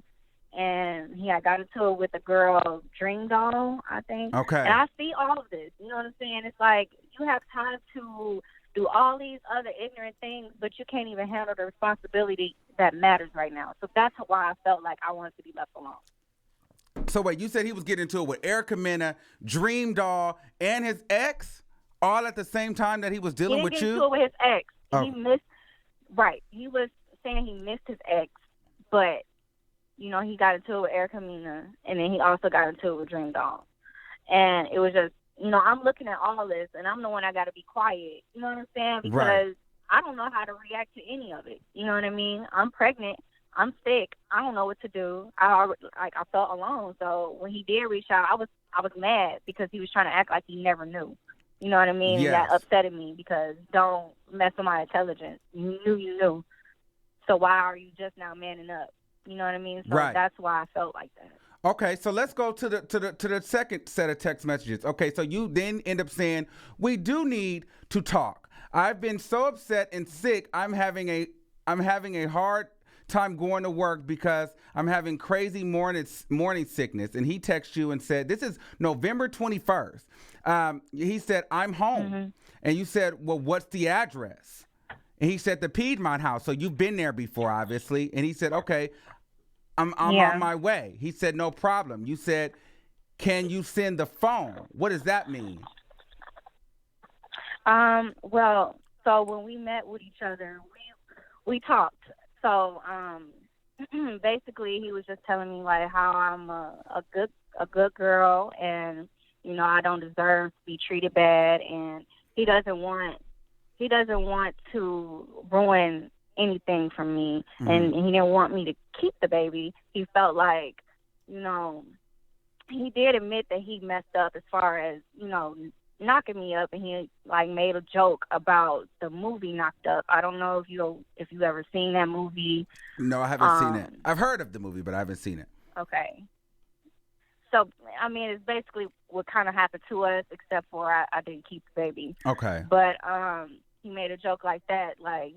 and he had got into it with the girl, Dream Doll, I think. Okay. And I see all of this, you know what I'm saying? It's like, you have time to do all these other ignorant things, but you can't even handle the responsibility that matters right now. So that's why I felt like I wanted to be left alone. So wait, you said he was getting into it with Erica Mena, Dream Doll, and his ex, all at the same time that he was dealing with you? He didn't get into it with his ex. Oh. He was saying he missed his ex, but, he got into it with Erica Mena, and then he also got into it with Dream Doll. And it was just, I'm looking at all this, and I'm the one I got to be quiet. You know what I'm saying? Because I don't know how to react to any of it. You know what I mean? I'm pregnant. I'm sick. I don't know what to do. I felt alone. So when he did reach out, I was mad because he was trying to act like he never knew. You know what I mean? Yes. That upsetted me because don't mess with my intelligence. You knew. So why are you just now manning up? You know what I mean? So that's why I felt like that. Okay, so let's go to the second set of text messages. Okay, so you then end up saying, we do need to talk. I've been so upset and sick. I'm having a hard time going to work because I'm having crazy morning sickness. And he texted you and said, this is November 21st. He said, I'm home. And you said, well, what's the address? And he said, the Piedmont House. So you've been there before, obviously. And he said, okay, I'm on my way. He said, no problem. You said, can you send the phone? What does that mean? Well, so when we met with each other, we talked. So basically, he was just telling me like how I'm a good girl, and I don't deserve to be treated bad, and he doesn't want to ruin anything from me, and he didn't want me to keep the baby. He felt like, he did admit that he messed up as far as knocking me up, and he like made a joke about the movie Knocked Up. I don't know if you ever seen that movie. No, I haven't seen it. I've heard of the movie, but I haven't seen it. Okay. So it's basically what kind of happened to us, except for I didn't keep the baby. Okay. But he made a joke like that, like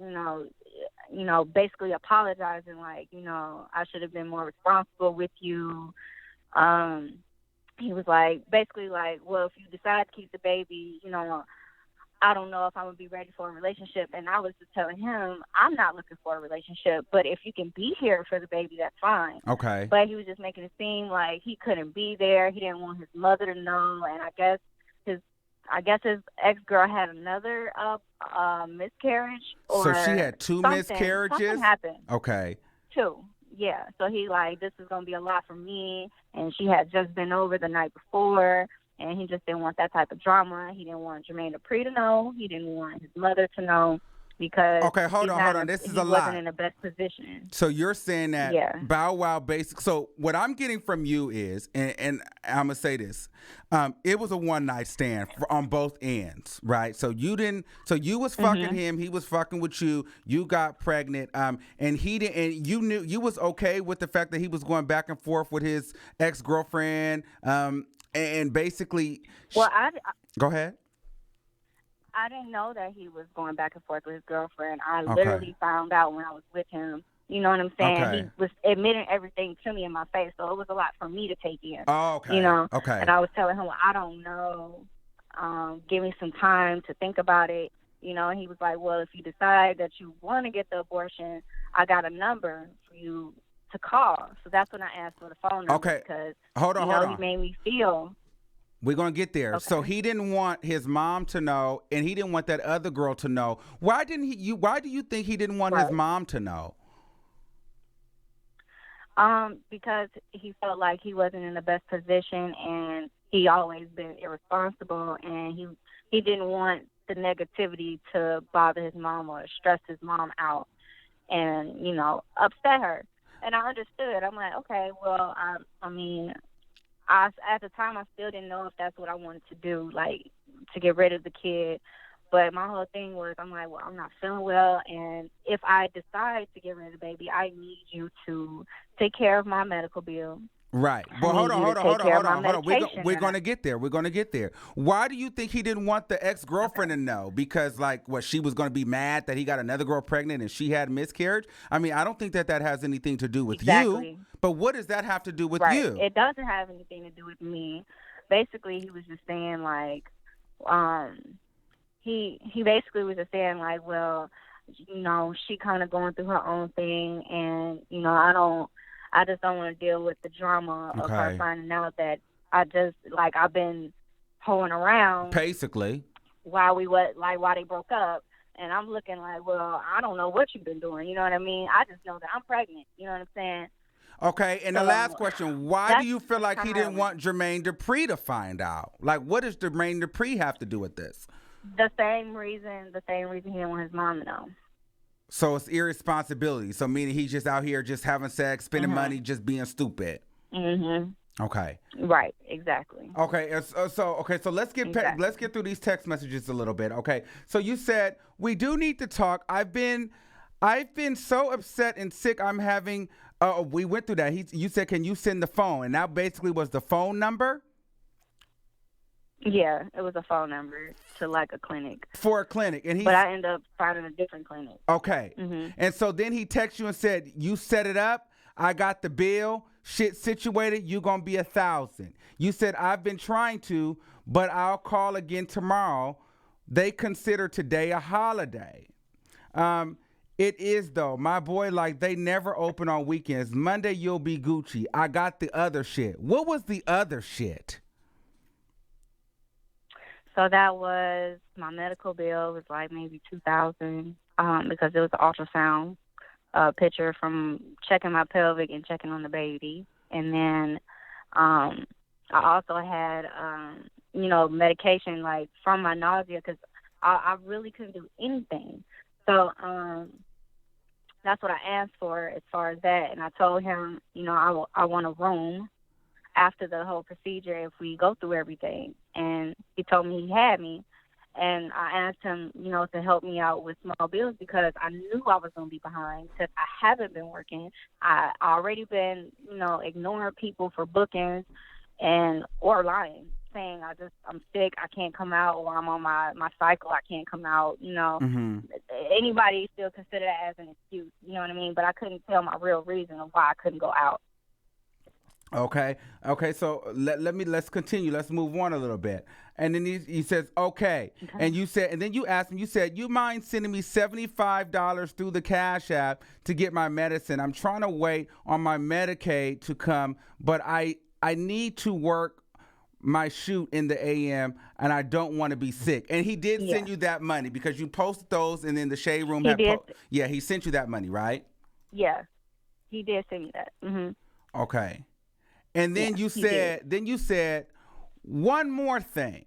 basically apologizing, like I should have been more responsible with you. He was like, basically like, well, if you decide to keep the baby, I don't know if I'm going to be ready for a relationship. And I was just telling him, I'm not looking for a relationship, but if you can be here for the baby, that's fine. Okay. But he was just making it seem like he couldn't be there. He didn't want his mother to know. And I guess his ex-girl had another miscarriage. So she had two miscarriages? Something happened. Okay. Two. Yeah, so he like, this is going to be a lot for me, and she had just been over the night before, and he just didn't want that type of drama. He didn't want Jermaine Dupri to know. He didn't want his mother to know because hold on. This is a lot. He wasn't in the best position. So you're saying that Bow Wow basic. So what I'm getting from you is, and I'm gonna say this, it was a one night stand on both ends, right? So you didn't. So you was fucking him. He was fucking with you. You got pregnant. And he didn't. And you knew you was okay with the fact that he was going back and forth with his ex-girlfriend. And basically. Well, go ahead. I didn't know that he was going back and forth with his girlfriend. I literally found out when I was with him You know what I'm saying? Okay. He was admitting everything to me in my face, so it was a lot for me to take in. Oh, okay. You know? Okay. And I was telling him, well, I don't know. Give me some time to think about it. You know, and he was like, well, if you decide that you want to get the abortion, I got a number for you to call. So that's when I asked for the phone number. Okay. Because, hold on. he made me feel. We're going to get there. Okay. So he didn't want his mom to know, and he didn't want that other girl to know. Why do you think he didn't want his mom to know? Because he felt like he wasn't in the best position, and he always been irresponsible, and he didn't want the negativity to bother his mom or stress his mom out and, upset her. And I understood. I'm like, okay, well, I mean, at the time, I still didn't know if that's what I wanted to do, like, to get rid of the kid. But my whole thing was, I'm like, well, I'm not feeling well, and if I decide to get rid of the baby, I need you to take care of my medical bill. Right. Well, hold on. We're going to get there. We're going to get there. Why do you think he didn't want the ex-girlfriend to know? Because, she was going to be mad that he got another girl pregnant and she had miscarriage? I mean, I don't think that has anything to do with you. But what does that have to do with you? It doesn't have anything to do with me. Basically, he was just saying, he basically was just saying, well, she kind of going through her own thing, and, I just don't want to deal with the drama of her finding out that I've been hoeing around. Basically. While they broke up. And I'm looking like, well, I don't know what you've been doing. You know what I mean? I just know that I'm pregnant. You know what I'm saying? Okay, and the last question, why do you feel like he didn't want Jermaine Dupri to find out? What does Jermaine Dupri have to do with this? The same reason he didn't want his mom to know. So it's irresponsibility. So meaning he's just out here just having sex, spending money, just being stupid. Mm-hmm. Okay. Right. Exactly. Okay. So let's get through these text messages a little bit. Okay. So you said we do need to talk. I've been so upset and sick. I'm having. We went through that. You said, can you send the phone? And that basically was the phone number. Yeah, it was a phone number to a clinic. For a clinic. But I ended up finding a different clinic. Okay. Mm-hmm. And so then he texted you and said, you set it up. I got the bill. Shit situated. You going to be $1,000. You said, I've been trying to, but I'll call again tomorrow. They consider today a holiday. It is, though. My boy, they never open on weekends. Monday, you'll be Gucci. I got the other shit. What was the other shit? So that was my medical bill. It was maybe $2,000 because it was an ultrasound picture from checking my pelvic and checking on the baby. And then I also had, medication from my nausea because I really couldn't do anything. So that's what I asked for as far as that. And I told him, I want a room after the whole procedure if we go through everything. And he told me he had me. And I asked him, to help me out with small bills because I knew I was going to be behind because I haven't been working. I already been, ignoring people for bookings or lying, saying I'm sick, I can't come out, or I'm on my cycle, I can't come out. Mm-hmm. Anybody still consider that as an excuse, you know what I mean? But I couldn't tell my real reason of why I couldn't go out. Okay. So let's continue. Let's move on a little bit. And then he says, okay. And then you asked him, you said, you mind sending me $75 through the Cash App to get my medicine? I'm trying to wait on my Medicaid to come, but I need to work my shoot in the AM and I don't want to be sick. And he did send you that money because you posted those and then the Shade Room he sent you that money, right? Yeah. He did send me that. Mm-hmm. Okay. And then you said, one more thing.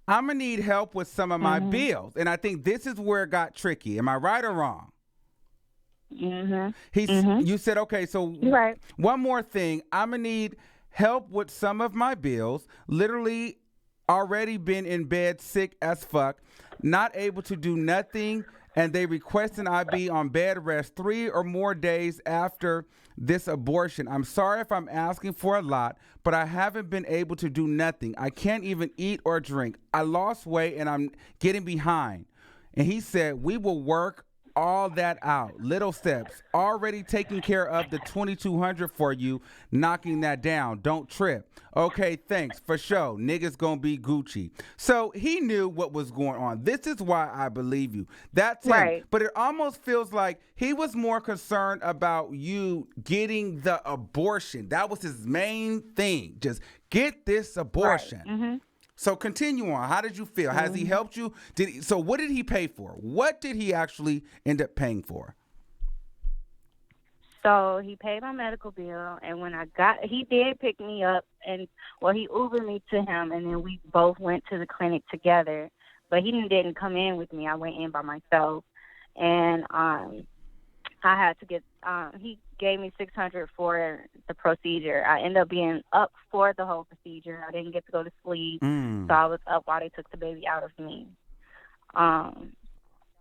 I'm going to need help with some of my bills. And I think this is where it got tricky. Am I right or wrong? Mm-hmm. You said, okay, so right. One more thing. I'm going to need help with some of my bills. Literally already been in bed sick as fuck. Not able to do nothing. And they requesting I be on bed rest 3 or more days after this abortion. I'm sorry if I'm asking for a lot, but I haven't been able to do nothing. I can't even eat or drink. I lost weight and I'm getting behind. And he said, we will work all that out. Little steps. Already taking care of the 2200 for you, knocking that down. Don't trip. Okay, thanks. For sure. Niggas gonna be Gucci. So he knew what was going on. This is why I believe you. That's him. Right. But it almost feels like he was more concerned about you getting the abortion. That was his main thing. Just get this abortion. Right. Mm-hmm. So continue on. How did you feel? Has he helped you? So what did he pay for? What did he actually end up paying for? So he paid my medical bill, and when he did pick me up, and he Ubered me to him, and then we both went to the clinic together. But he didn't come in with me. I went in by myself, and I had to get. He gave me $600 for the procedure. I ended up being up for the whole procedure. I didn't get to go to sleep, so I was up while they took the baby out of me. That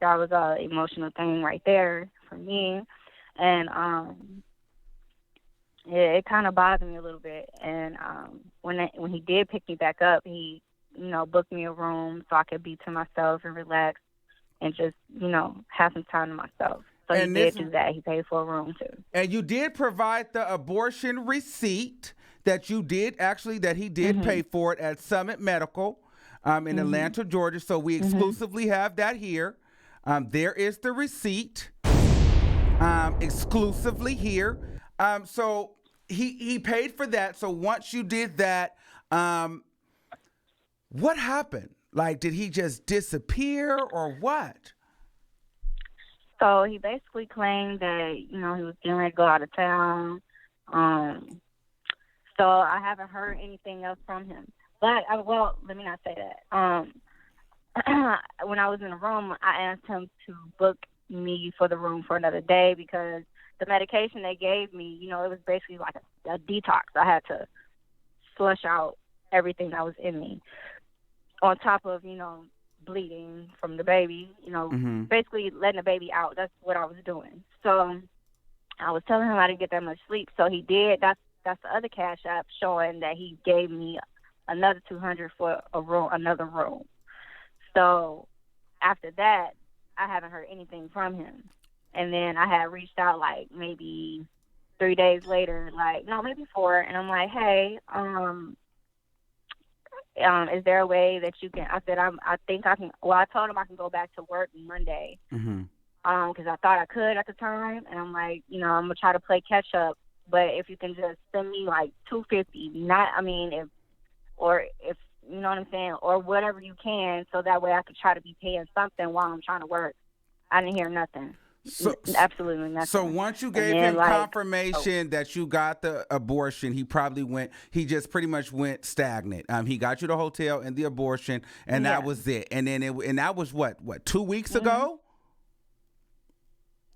was an emotional thing right there for me, and it kind of bothered me a little bit. And when he did pick me back up, he booked me a room so I could be to myself and relax and just have some time to myself. So he did do that. He paid for a room too. And you did provide the abortion receipt that he did pay for it at Summit Medical in Atlanta, Georgia. So we exclusively have that here. There is the receipt exclusively here. So he paid for that. So once you did that, what happened? Like, did he just disappear or what? So he basically claimed that, he was getting ready to go out of town. So I haven't heard anything else from him. But, let me not say that. When I was in the room, I asked him to book me for the room for another day because the medication they gave me, it was basically like a detox. I had to flush out everything that was in me. On top of, bleeding from the baby, basically letting the baby out. That's what I was doing. So I was telling him I didn't get that much sleep. So he did. That's the other Cash App showing that he gave me another $200 for another room. So after that, I haven't heard anything from him. And then I had reached out like maybe 3 days later, maybe 4, and I'm like, hey, is there a way that you can? I said, I think I can. Well, I told him I can go back to work Monday, because I thought I could at the time, and I'm like, I'm gonna try to play catch up. But if you can just send me like $250, if you know what I'm saying, or whatever you can, so that way I could try to be paying something while I'm trying to work. I didn't hear nothing. So, absolutely nothing. So once you gave him confirmation that you got the abortion, he just pretty much went stagnant. He got you the hotel and the abortion, and that was it. And then that was what 2 weeks ago?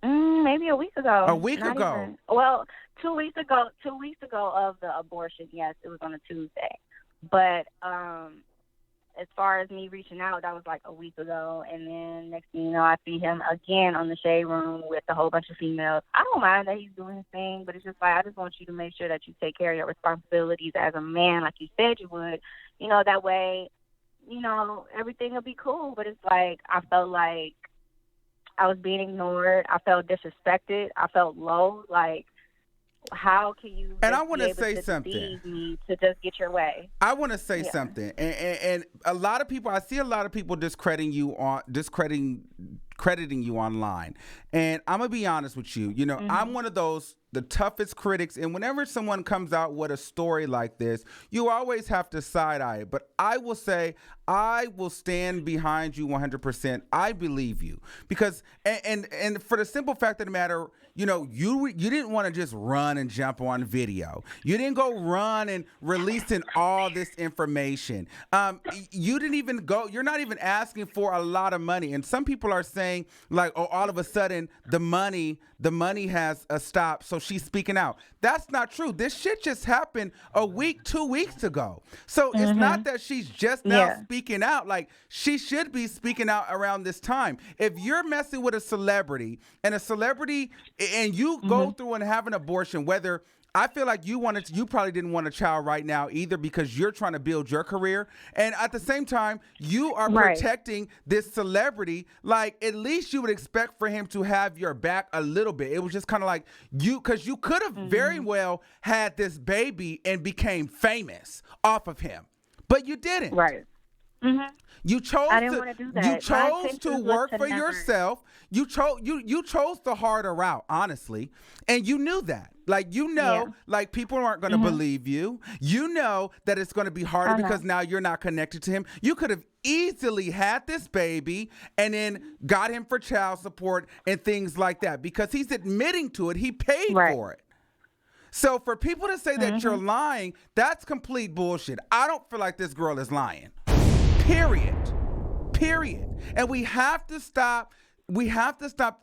Maybe a week ago. A week ago. Even. Well, 2 weeks ago. 2 weeks ago of the abortion. Yes, it was on a Tuesday. But as far as me reaching out, that was like a week ago. And then next thing you know, I see him again on the shade room with a whole bunch of females. I don't mind that he's doing his thing, but it's just like, I just want you to make sure that you take care of your responsibilities as a man, like you said you would. That way, everything will be cool. But it's like, I felt like I was being ignored. I felt disrespected. I felt low. Like, how can you? And I want to say something. Me to just get your way. I want to say something, and a lot of people. I see a lot of people discrediting you online, and I'm gonna be honest with you. I'm one of the toughest critics, and whenever someone comes out with a story like this, you always have to side eye it. But I will say, I will stand behind you 100%. I believe you because, and for the simple fact of the matter. You didn't want to just run and jump on video. You didn't go run and releasing all this information. You didn't even go. You're not even asking for a lot of money. And some people are saying like, oh, all of a sudden the money has stopped, so she's speaking out. That's not true. This shit just happened 2 weeks ago. So it's not that she's just now speaking out. Like, she should be speaking out around this time. If you're messing with a celebrity and a celebrity and you go through and have an abortion, whether I feel like you probably didn't want a child right now either because you're trying to build your career. And at the same time, you are protecting this celebrity. Like, at least you would expect for him to have your back a little bit. It was just kind of like because you could have very well had this baby and became famous off of him, but you didn't. Right. Mm-hmm. You chose I didn't want to do that. You chose to work for yourself. You chose the harder route, honestly, and you knew that. Like, like, people aren't going to believe you. You know that it's going to be harder because now you're not connected to him. You could have easily had this baby and then got him for child support and things like that because he's admitting to it. He paid for it. So for people to say that you're lying, that's complete bullshit. I don't feel like this girl is lying. Period. And we have to stop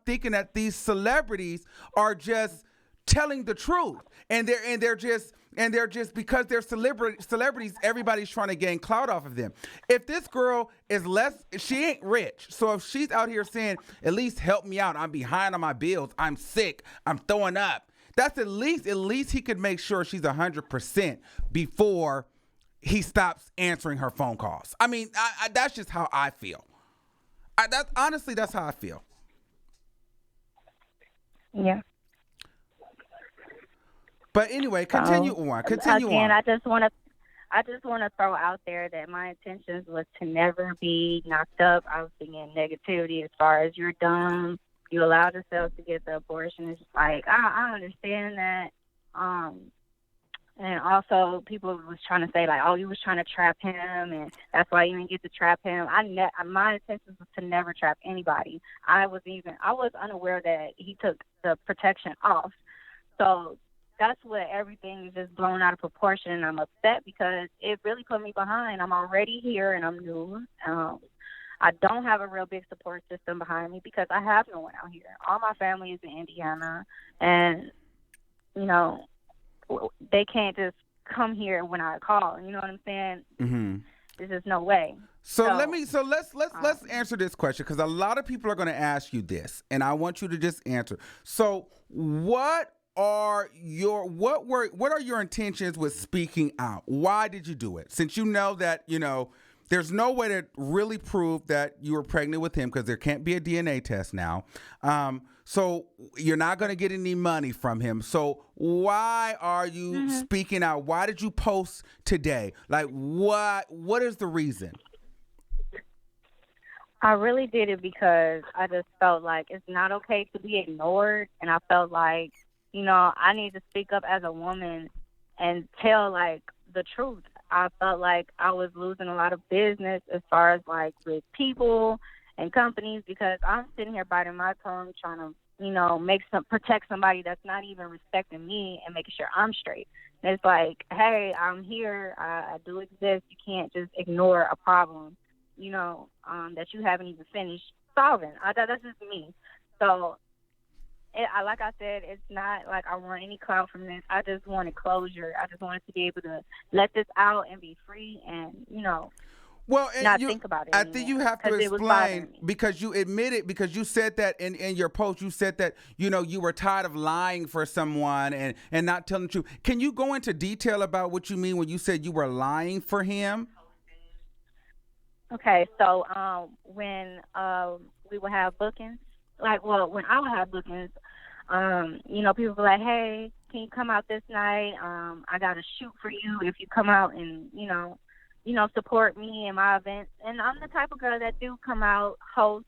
thinking that these celebrities are just telling the truth. And they're just because they're celebrities, everybody's trying to gain clout off of them. If this girl she ain't rich. So if she's out here saying, at least help me out, I'm behind on my bills, I'm sick, I'm throwing up, that's at least he could make sure she's 100% before he stops answering her phone calls. I mean, that's just how I feel. Honestly, that's how I feel. Yeah. But anyway, continue on. I just want to throw out there that my intentions was to never be knocked up. I was thinking negativity as far as you're dumb, you allowed yourself to get the abortion. It's like I understand that. And also, people was trying to say, like, oh, you was trying to trap him, and that's why you didn't get to trap him. My intention was to never trap anybody. I was unaware that he took the protection off. So that's what everything is just blown out of proportion, and I'm upset because it really put me behind. I'm already here, and I'm new. I don't have a real big support system behind me because I have no one out here. All my family is in Indiana, and, they can't just come here when I call. You know what I'm saying? Mm-hmm. There's just no way. So let's answer this question because a lot of people are going to ask you this, and I want you to just answer. So what are your intentions with speaking out? Why did you do it? Since you know that there's no way to really prove that you were pregnant with him because there can't be a DNA test now. So you're not going to get any money from him. So why are you speaking out? Why did you post today? Like, what is the reason? I really did it because I just felt like it's not okay to be ignored. And I felt like, I need to speak up as a woman and tell, like, the truth. I felt like I was losing a lot of business as far as, like, with people and companies because I'm sitting here biting my tongue trying to, protect somebody that's not even respecting me and making sure I'm straight. And it's like, hey, I'm here. I do exist. You can't just ignore a problem, that you haven't even finished solving. That's just me. So, like I said, it's not like I want any clout from this. I just wanted closure. I just wanted to be able to let this out and be free and, well, not think about it I anymore, think you have to explain because you admitted, because you said that in your post, you said that, you were tired of lying for someone and not telling the truth. Can you go into detail about what you mean when you said you were lying for him? Okay, so when we would have bookings, when I would have bookings, people were like, hey, can you come out this night? I got a shoot for you if you come out and, support me in my events. And I'm the type of girl that do come out, host,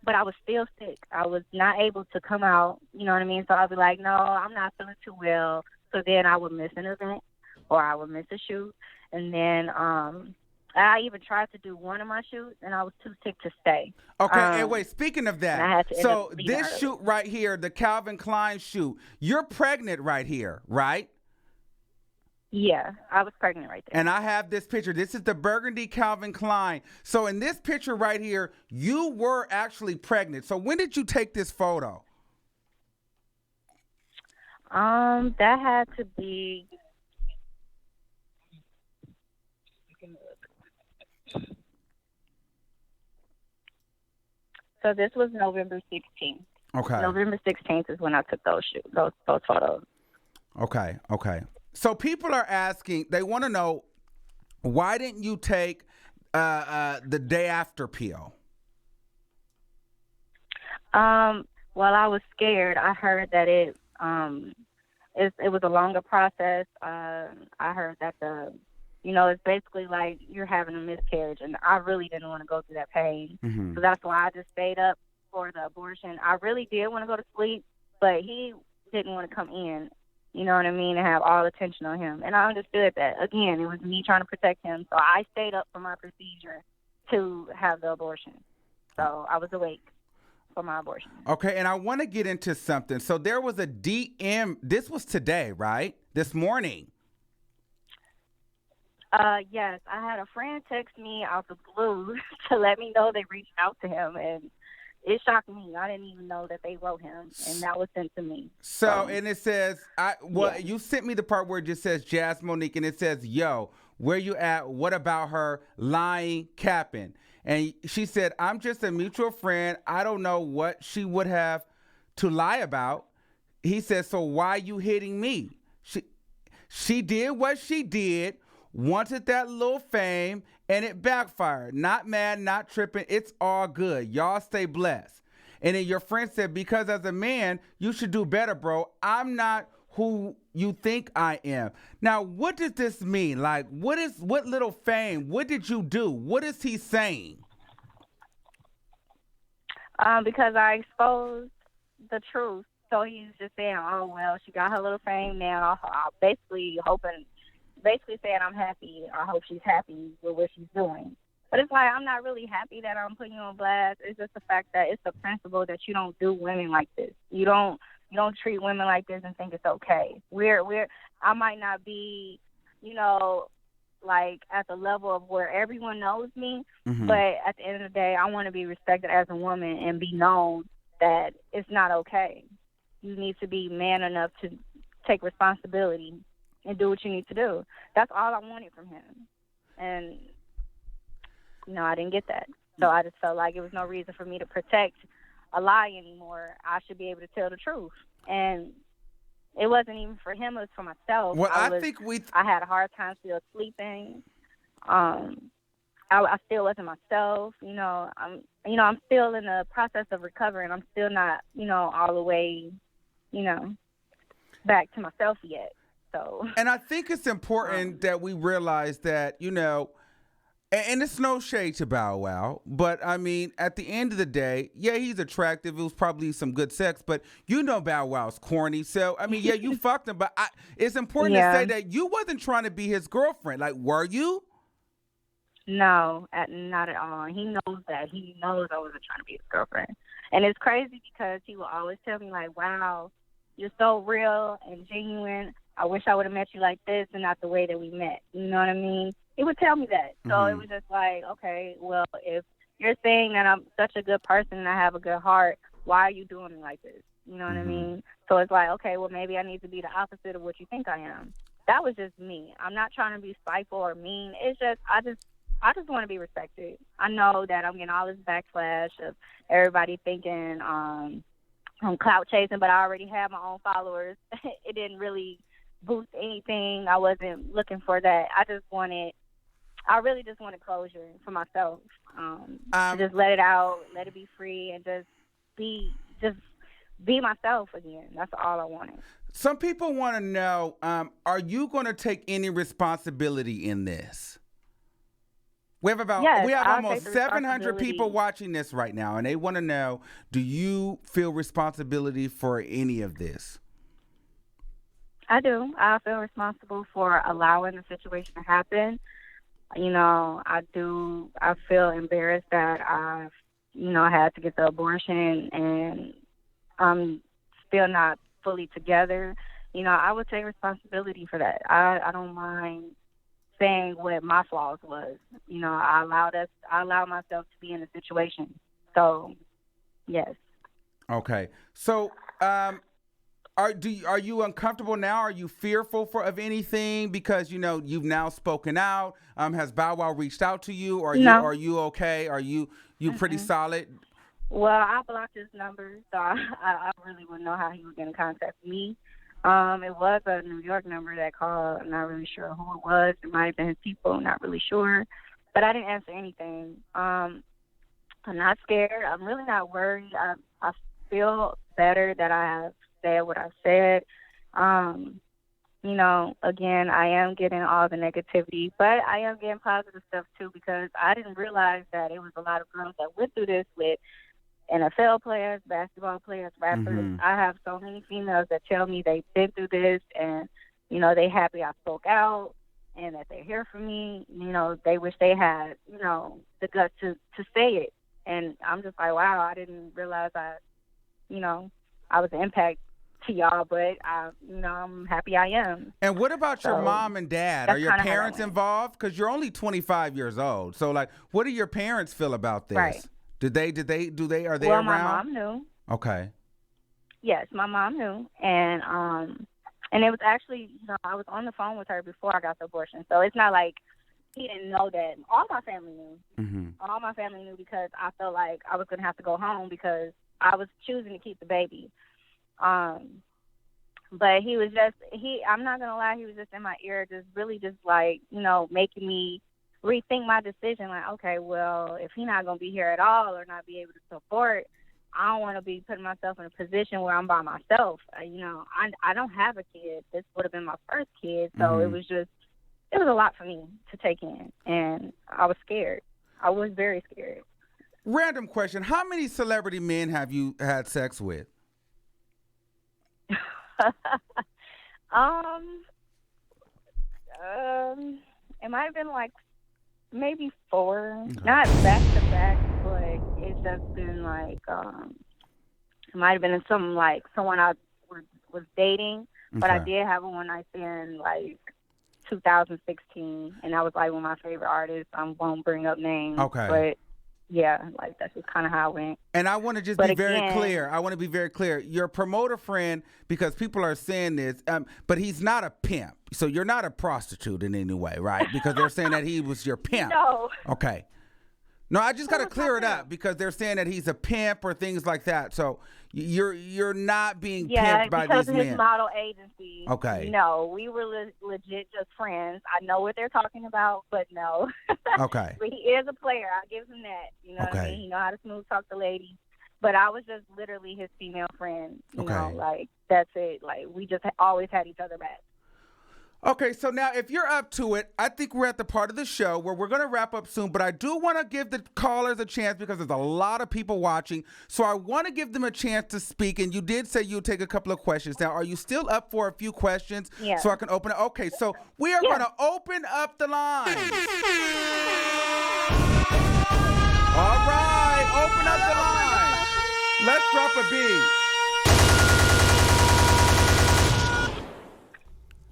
but I was still sick. I was not able to come out, you know what I mean? So I'd be like, no, I'm not feeling too well. So then I would miss an event or I would miss a shoot. And then I even tried to do one of my shoots, and I was too sick to stay. Okay, and wait, speaking of that, so this shoot right here, the Calvin Klein shoot, you're pregnant right here, right? Yeah, I was pregnant right there. And I have this picture. This is the burgundy Calvin Klein. So in this picture right here, you were actually pregnant. So when did you take this photo? That had to be... So this was November 16th. Okay. November 16th is when I took those photos. Okay. Okay. So people are asking, they want to know, why didn't you take the day after pill? Well, I was scared. I heard that it was a longer process. I heard that it's basically like you're having a miscarriage, and I really didn't want to go through that pain. Mm-hmm. So that's why I just stayed up for the abortion. I really did want to go to sleep, but he didn't want to come in. You know what I mean? And have all attention on him. And I understood that. Again, it was me trying to protect him. So I stayed up for my procedure to have the abortion. So I was awake for my abortion. Okay, and I want to get into something. So there was a DM. This was today, right? This morning. Yes, I had a friend text me out the blue to let me know they reached out to him, and it shocked me. I didn't even know that they wrote him, and that was sent to me. So, and it says, you sent me the part where it just says Jazz Monique, and it says, yo, where you at? What about her lying, capping? And she said, I'm just a mutual friend. I don't know what she would have to lie about. He said, so why you hitting me? She did what she did, wanted that little fame, and it backfired. Not mad, not tripping. It's all good. Y'all stay blessed. And then your friend said, because as a man, you should do better, bro. I'm not who you think I am. Now, what does this mean? Like, what little fame? What did you do? What is he saying? Because I exposed the truth. So he's just saying, oh, well, she got her little fame now. Basically saying I'm happy. I hope she's happy with what she's doing. But it's like, I'm not really happy that I'm putting you on blast. It's just the fact that it's the principle that you don't do women like this. You don't treat women like this and think it's okay. I might not be, like at the level of where everyone knows me, Mm-hmm. but at the end of the day, I want to be respected as a woman and be known that it's not okay. You need to be man enough to take responsibility and do what you need to do. That's all I wanted from him. And, I didn't get that. So I just felt like it was no reason for me to protect a lie anymore. I should be able to tell the truth. And it wasn't even for him, it was for myself. Well, I had a hard time still sleeping. I still wasn't myself. I'm still in the process of recovering. I'm still not, all the way, back to myself yet. So. And I think it's important that we realize that, and it's no shade to Bow Wow, but I mean, at the end of the day, yeah, he's attractive. It was probably some good sex, but Bow Wow's corny. So, I mean, yeah, you fucked him, but it's important to say that you wasn't trying to be his girlfriend. Like, were you? No, not at all. He knows that. He knows I wasn't trying to be his girlfriend. And it's crazy because he will always tell me, like, wow, you're so real and genuine. I wish I would have met you like this and not the way that we met. You know what I mean? He would tell me that. So It was just like, okay, well, if you're saying that I'm such a good person and I have a good heart, why are you doing me like this? You know what I mean? So it's like, okay, well, maybe I need to be the opposite of what you think I am. That was just me. I'm not trying to be spiteful or mean. It's just, I just want to be respected. I know that I'm getting all this backlash of everybody thinking I'm clout chasing, but I already have my own followers. It didn't really boost anything. I wasn't looking for that. I really just wanted closure for myself. To just let it out, let it be free, and just be myself again. That's all I wanted. Some people want to know, are you going to take any responsibility in this? We have almost 700 people watching this right now, and they want to know, do you feel responsibility for any of this? I do. I feel responsible for allowing the situation to happen. I do. I feel embarrassed that I've, had to get the abortion, and I'm still not fully together. I would take responsibility for that. I don't mind saying what my flaws was. I allowed myself to be in the situation. So, yes. Okay. So, are you uncomfortable now? Are you fearful of anything because you've now spoken out? Has Bow Wow reached out to you? Are you okay? Are you pretty solid? Well, I blocked his number, so I really wouldn't know how he was going to contact me. It was a New York number that called. I'm not really sure who it was. It might have been his people. Not really sure, but I didn't answer anything. I'm not scared. I'm really not worried. I feel better that I have said what I said. Um, again, I am getting all the negativity, but I am getting positive stuff too because I didn't realize that it was a lot of girls that went through this with NFL players, basketball players, rappers. Mm-hmm. I have so many females that tell me they've been through this and, they happy I spoke out and that they're here for me. They wish they had, the guts to say it. And I'm just like, wow, I didn't realize I was an impact to y'all, but I'm happy I am. And what about your mom and dad? Are your parents involved? Because you're only 25 years old. So, like, what do your parents feel about this? Right. Are they well, around? My mom knew. Okay. Yes, my mom knew. And it was actually, I was on the phone with her before I got the abortion. So it's not like he didn't know that. All my family knew. Mm-hmm. All my family knew because I felt like I was going to have to go home because I was choosing to keep the baby. But he was I'm not going to lie, he was just in my ear, just like, making me rethink my decision. Like, okay, well, if he's not going to be here at all or not be able to support, I don't want to be putting myself in a position where I'm by myself. I don't have a kid. This would have been my first kid. So Mm-hmm. it was a lot for me to take in. And I was scared. I was very scared. Random question. How many celebrity men have you had sex with? It might have been like maybe 4, Okay. not back to back, but it's just been like it might have been someone I was dating, but I Okay. did have a one night stand like 2016, and that was like one of my favorite artists. I won't bring up names, Okay. but yeah, like that's just kind of how it went. And I want to just But be very again- clear. I want to be very clear. Your promoter friend, because people are saying this, but he's not a pimp. So you're not a prostitute in any way, right? Because they're saying that he was your pimp. No. Okay. No, I just got to it's clear not it up because they're saying that he's a pimp or things like that. So you're not being Yeah, pimped by because these of his men. model agency. Okay. No, we were legit just friends. I know what they're talking about, but no. Okay. But he is a player. I'll give him that. You know what I Okay. mean? He know how to smooth talk to ladies. But I was just literally his female friend. You know, Okay. like that's it. Like we just always had each other back. Okay, so now if you're up to it, I think we're at the part of the show where we're going to wrap up soon, but I do want to give the callers a chance because there's a lot of people watching. So I want to give them a chance to speak, and you did say you'll take a couple of questions. Now, are you still up for a few questions Yeah. so I can open it? Okay, so we are going to open up the line. All right, open up the line. Let's drop a beat.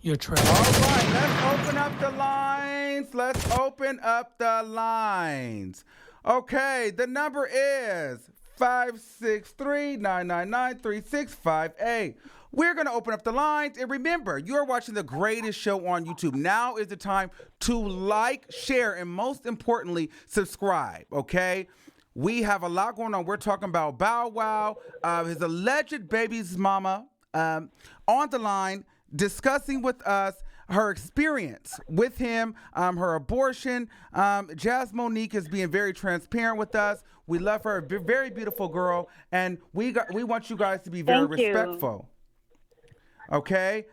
You're trash. All right, let's open up the lines. Let's open up the lines. Okay, the number is 563-999-3658. We're going to open up the lines. And remember, you're watching the greatest show on YouTube. Now is the time to like, share, and most importantly, subscribe, okay? We have a lot going on. We're talking about Bow Wow, his alleged baby's mama, on the line, discussing with us her experience with him, her abortion. Jazz Monique is being very transparent with us. We love her, very beautiful girl, and we want you guys to be very Thank you. respectful. Okay,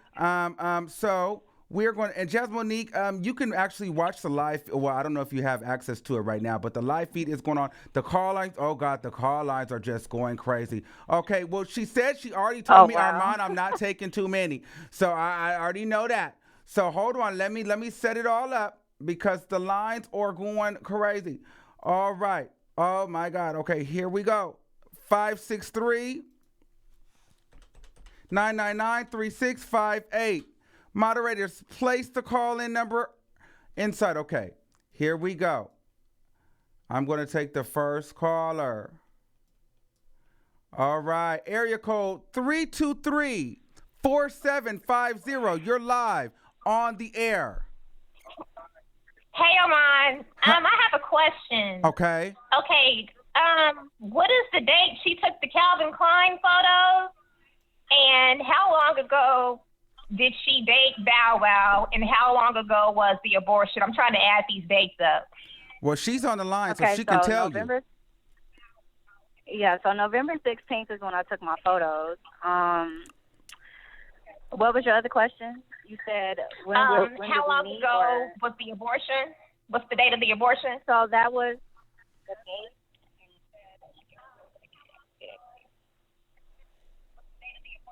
so we're going and Jazz Monique, you can actually watch the live. Well, I don't know if you have access to it right now, but the live feed is going on. The call lines, oh God, the call lines are just going crazy. Okay, well, she said she already told me, wow. Armand, I'm not taking too many. So I already know that. So hold on, let me set it all up because the lines are going crazy. All right. Oh my God. Okay, here we go. 563-999-3658. Moderators, place the call-in number inside. Okay, here we go. I'm going to take the first caller. All right, area code 323-4750. You're live on the air. Hey, Armand. I have a question. Okay. Okay. What is the date she took the Calvin Klein photos? And how long ago did she date Bow Wow? And how long ago was the abortion? I'm trying to add these dates up. Well, she's on the line, Okay, so she can tell November, Yeah, so November 16th is when I took my photos. What was your other question? You said when How did we long meet, ago or? was the abortion? What's the date of the abortion? So that was the date.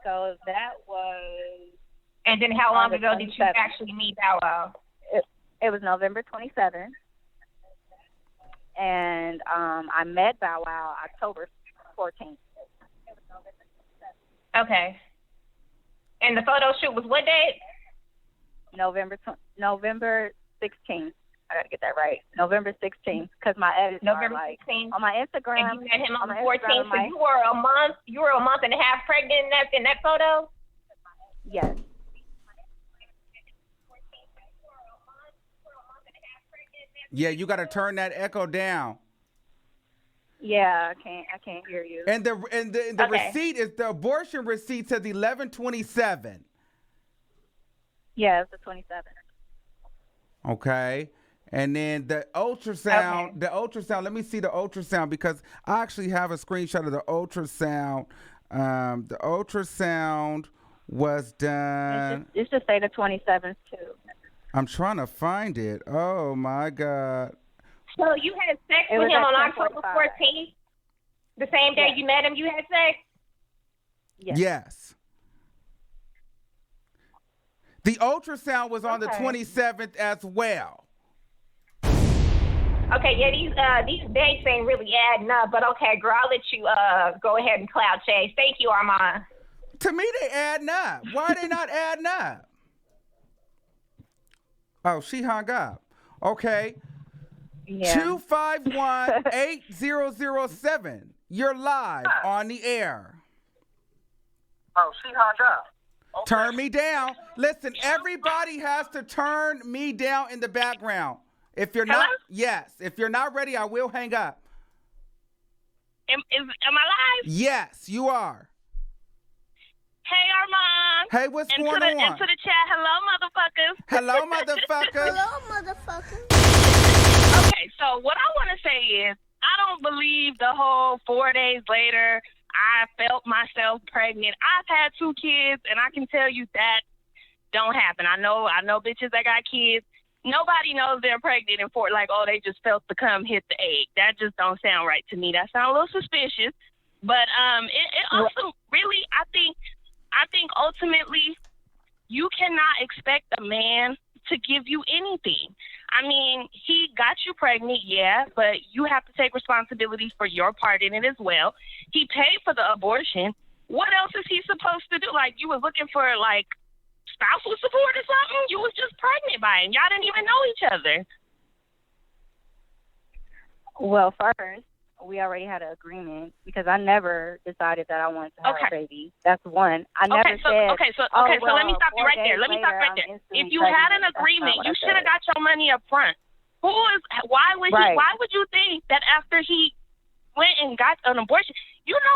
So that was. And then how long the ago did you 27th. actually meet Bow Wow? It was November 27th, and I met Bow Wow October 14th. Okay. And the photo shoot was what date? November 16th. I gotta get that right. November 16th, because my edits November are like 16th. on my Instagram. And you met him on the my 14th. Instagram, So you were a month and a half pregnant in that photo? Yes. Yeah, you got to turn that echo down. Yeah, I can't hear you. And the Okay. receipt is the abortion receipt says 11/27. Yeah, it's the 27th. Okay. And then the ultrasound, let me see the ultrasound because I actually have a screenshot of the ultrasound. The ultrasound was done. It's just say the 27th too. I'm trying to find it. Oh my God. So you had sex It with was him at on October 10:45. 14th? The same day Yes. you met him, you had sex? Yes. The ultrasound was on the Okay. 27th as well. Okay, yeah, these dates ain't really adding up, but okay, girl, I'll let you go ahead and cloud chase. Thank you, Armand. To me, they adding up. Why are they not adding up? Oh, she hung up. Okay. Yeah. 251-8007. You're live on the air. Oh, she hung up. Okay. Turn me down. Listen, everybody has to turn me down in the background. If you're not, yes. If you're not ready, I will hang up. Am I live? Yes, you are. Hey, Armand. Hey, what's And going to the, on? And to the chat, hello, motherfuckers. Hello, motherfucker. Hello, motherfucker. Okay, so what I want to say is I don't believe the whole 4 days later I felt myself pregnant. I've had 2 kids, and I can tell you that don't happen. I know bitches that got kids. Nobody knows they're pregnant and they just felt the cum hit the egg. That just don't sound right to me. That sounds a little suspicious. But it also really, I think ultimately you cannot expect a man to give you anything. I mean, he got you pregnant, yeah, but you have to take responsibility for your part in it as well. He paid for the abortion. What else is he supposed to do? Like, you was looking for, spousal support or something? You was just pregnant by him. Y'all didn't even know each other. Well, first, we already had an agreement because I never decided that I wanted to have a baby. That's one. I never said. So let me stop you right there. Let me stop right there. If you had an agreement, you should have got your money up front. Why would you think that after he went and got an abortion,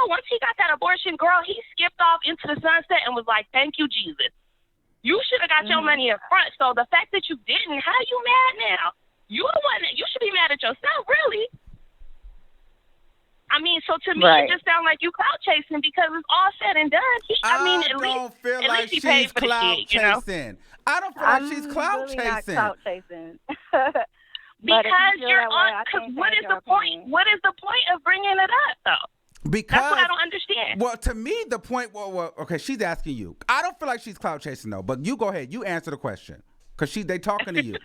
once he got that abortion, girl, he skipped off into the sunset and was like, "Thank you, Jesus." You should have got your money up front. So the fact that you didn't, how you mad now? You should be mad at yourself, really. I mean, so to me, it just sounds like you clout chasing because it's all said and done. I don't feel like she's clout chasing. I don't feel like she's clout really chasing. Not clout chasing. Because you're on. Because what is the point? What is the point of bringing it up, though? Because that's what I don't understand. Well, to me, the point. Well, okay, she's asking you. I don't feel like she's clout chasing though. But you go ahead. You answer the question because they talking to you.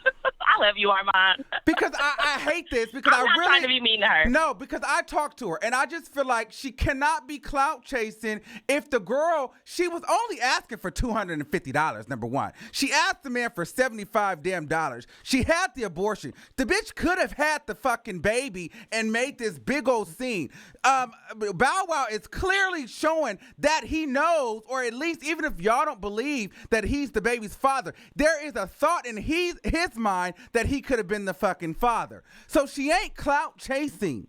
I love you, Armand. Because I hate this because I'm not trying to be mean to her. No, because I talked to her and I just feel like she cannot be clout chasing if the girl, she was only asking for $250, number one. She asked the man for $75 damn dollars. She had the abortion. The bitch could have had the fucking baby and made this big old scene. Bow Wow is clearly showing that he knows, or at least even if y'all don't believe that he's the baby's father, there is a thought in his mind that he could have been the fucking father. So she ain't clout chasing.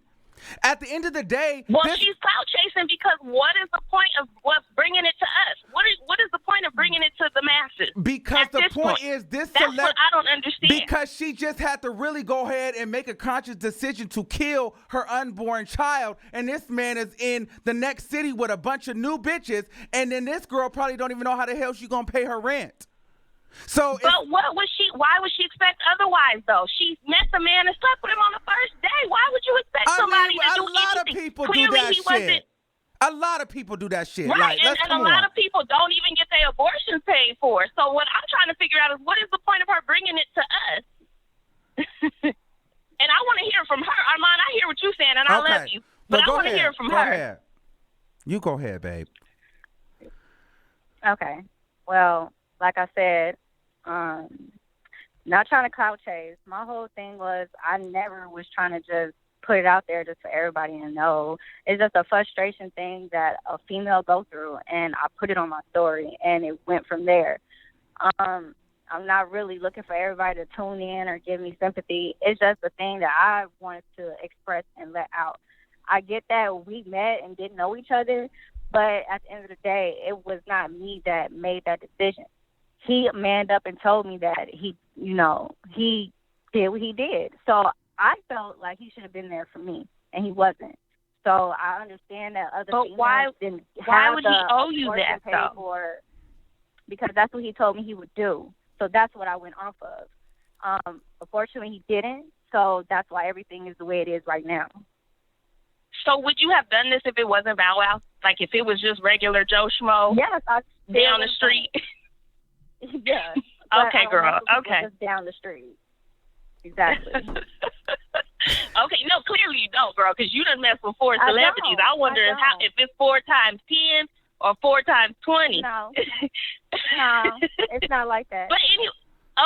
At the end of the day, Well, she's clout chasing because what is the point of bringing it to us? What is the point of bringing it to the masses? because the point is this That's what I don't understand. because she just had to really go ahead and make a conscious decision to kill her unborn child, and this man is in the next city with a bunch of new bitches, and then this girl probably don't even know how the hell she gonna pay her rent. So, but why would she expect otherwise, though? She met the man and slept with him on the first day. Why would you expect somebody to do anything? A lot of people do that shit. A lot of people do that shit. Right, Like, and a lot of people don't even get their abortions paid for. So what I'm trying to figure out is what is the point of her bringing it to us? And I want to hear from her. Armand, I hear what you're saying, and I love you. But I want to hear from her. Go ahead. You go ahead, babe. Okay. Well, like I said, not trying to clout chase. My whole thing was I never was trying to just put it out there just for everybody to know. It's just a frustration thing that a female go through, and I put it on my story, and it went from there. I'm not really looking for everybody to tune in or give me sympathy. It's just a thing that I wanted to express and let out. I get that we met and didn't know each other, but at the end of the day, it was not me that made that decision. He manned up and told me that he did what he did. So I felt like he should have been there for me, and he wasn't. So I understand that other females didn't have why would he owe you that, though? Because that's what he told me he would do. So that's what I went off of. Unfortunately, he didn't. So that's why everything is the way it is right now. So would you have done this if it wasn't Bow Wow? Like if it was just regular Joe Schmo? Yes. Down the street? Yeah. Okay, girl. Okay. Just down the street. Exactly. Okay. No, clearly you don't, girl, because you done messed with 4 celebrities. I wonder if it's 4 times 10 or 4 times 20. No, it's not like that. But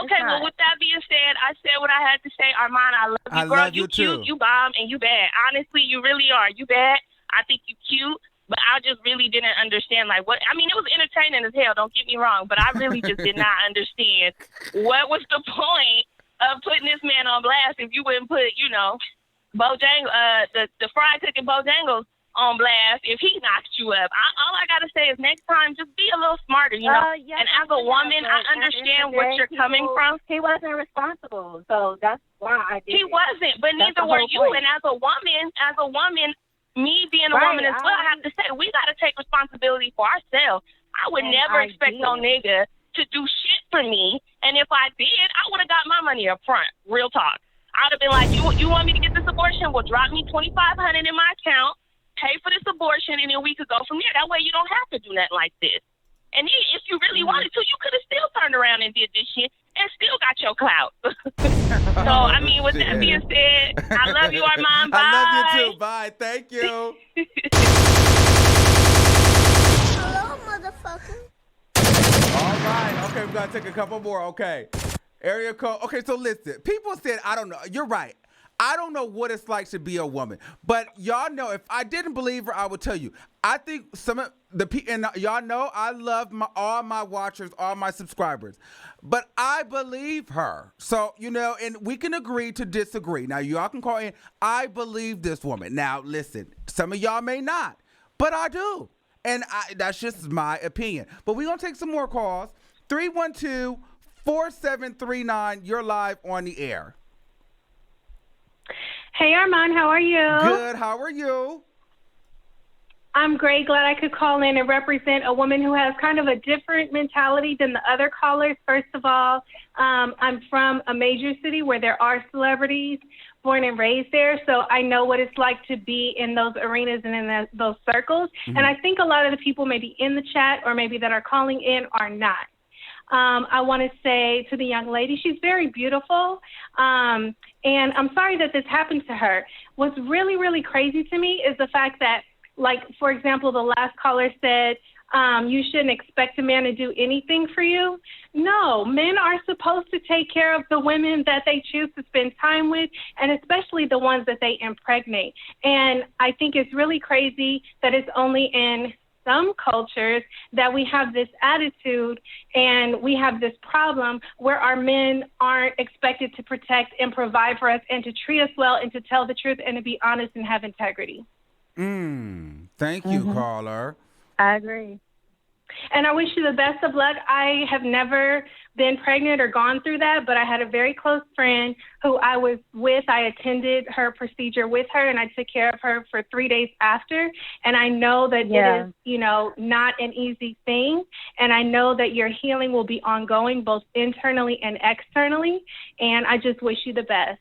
okay, well, with that being said, I said what I had to say. Armand, I love you, girl. I love you too. Cute, you bomb, and you bad. Honestly, you really are. You bad. I think you cute. But I just really didn't understand, like, what... I mean, it was entertaining as hell, don't get me wrong, but I really just did not understand what was the point of putting this man on blast if you wouldn't put, Bojangles, the fried cooking Bojangles on blast if he knocks you up. All I got to say is next time, just be a little smarter, Yes, and as a woman, I understand what you're coming from. He wasn't responsible, so that's why I did He wasn't, but neither were you, and as a woman, me being a woman as well, I have to say, we got to take responsibility for ourselves. I would never expect no nigga to do shit for me. And if I did, I would have got my money up front. Real talk. I would have been like, you want me to get this abortion? Well, drop me $2,500 in my account, pay for this abortion, and then we could go from there. That way you don't have to do nothing like this. And then if you really wanted to, you could have still turned around and did this shit and still got your clout. So, I mean, with that being said, I love you, Armand. Bye. I love you too. Bye. Thank you. Hello, motherfucker. All right. Okay, we got to take a couple more. Okay. Area code. Okay, so listen. People said, I don't know. You're right. I don't know what it's like to be a woman. But y'all know, if I didn't believe her, I would tell you. I think some of the people, and y'all know I love all my watchers, all my subscribers. But I believe her. So, and we can agree to disagree. Now, y'all can call in. I believe this woman. Now, listen, some of y'all may not, but I do. And that's just my opinion. But we're going to take some more calls. 312-4739. You're live on the air. Hey, Armand, how are you? Good. How are you? I'm great. Glad I could call in and represent a woman who has kind of a different mentality than the other callers. First of all, I'm from a major city where there are celebrities, born and raised there, so I know what it's like to be in those arenas and in those circles. Mm-hmm. And I think a lot of the people maybe in the chat or maybe that are calling in are not. I want to say to the young lady, she's very beautiful, and I'm sorry that this happened to her. What's really, really crazy to me is the fact that, like, for example, the last caller said, you shouldn't expect a man to do anything for you. No, men are supposed to take care of the women that they choose to spend time with, and especially the ones that they impregnate. And I think it's really crazy that it's only in some cultures that we have this attitude and we have this problem where our men aren't expected to protect and provide for us and to treat us well and to tell the truth and to be honest and have integrity. Thank you, caller. I agree. And I wish you the best of luck. I have never been pregnant or gone through that, but I had a very close friend who I was with. I attended her procedure with her, and I took care of her for 3 days after. And I know that it is, you know, not an easy thing. And I know that your healing will be ongoing, both internally and externally. And I just wish you the best.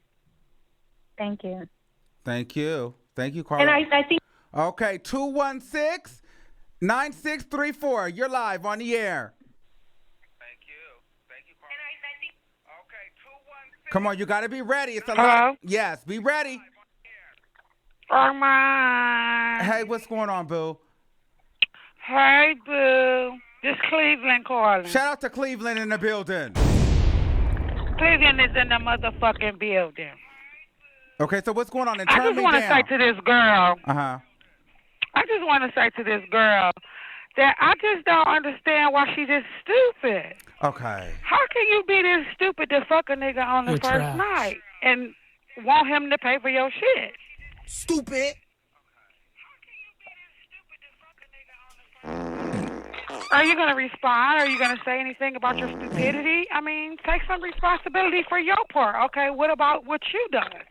Thank you. Thank you. Thank you, caller. And I think. Okay, 216-9634. You're live on the air. Thank you. Thank you, caller. Okay, 216. Come on, you got to be ready. It's a lot. Yes, be ready. Armand. Hey, what's going on, boo? Hey, boo. This Cleveland calling. Shout out to Cleveland in the building. Cleveland is in the motherfucking building. Okay, so what's going on? And I turn just me want to down. say to this girl. Uh-huh. I just want to say to this girl that I just don't understand why she just stupid. Okay. How can you be this stupid to fuck a nigga on the first night and want him to pay for your shit? Stupid. Are you going to respond? Are you going to say anything about your stupidity? I mean, take some responsibility for your part. Okay, what about what you done?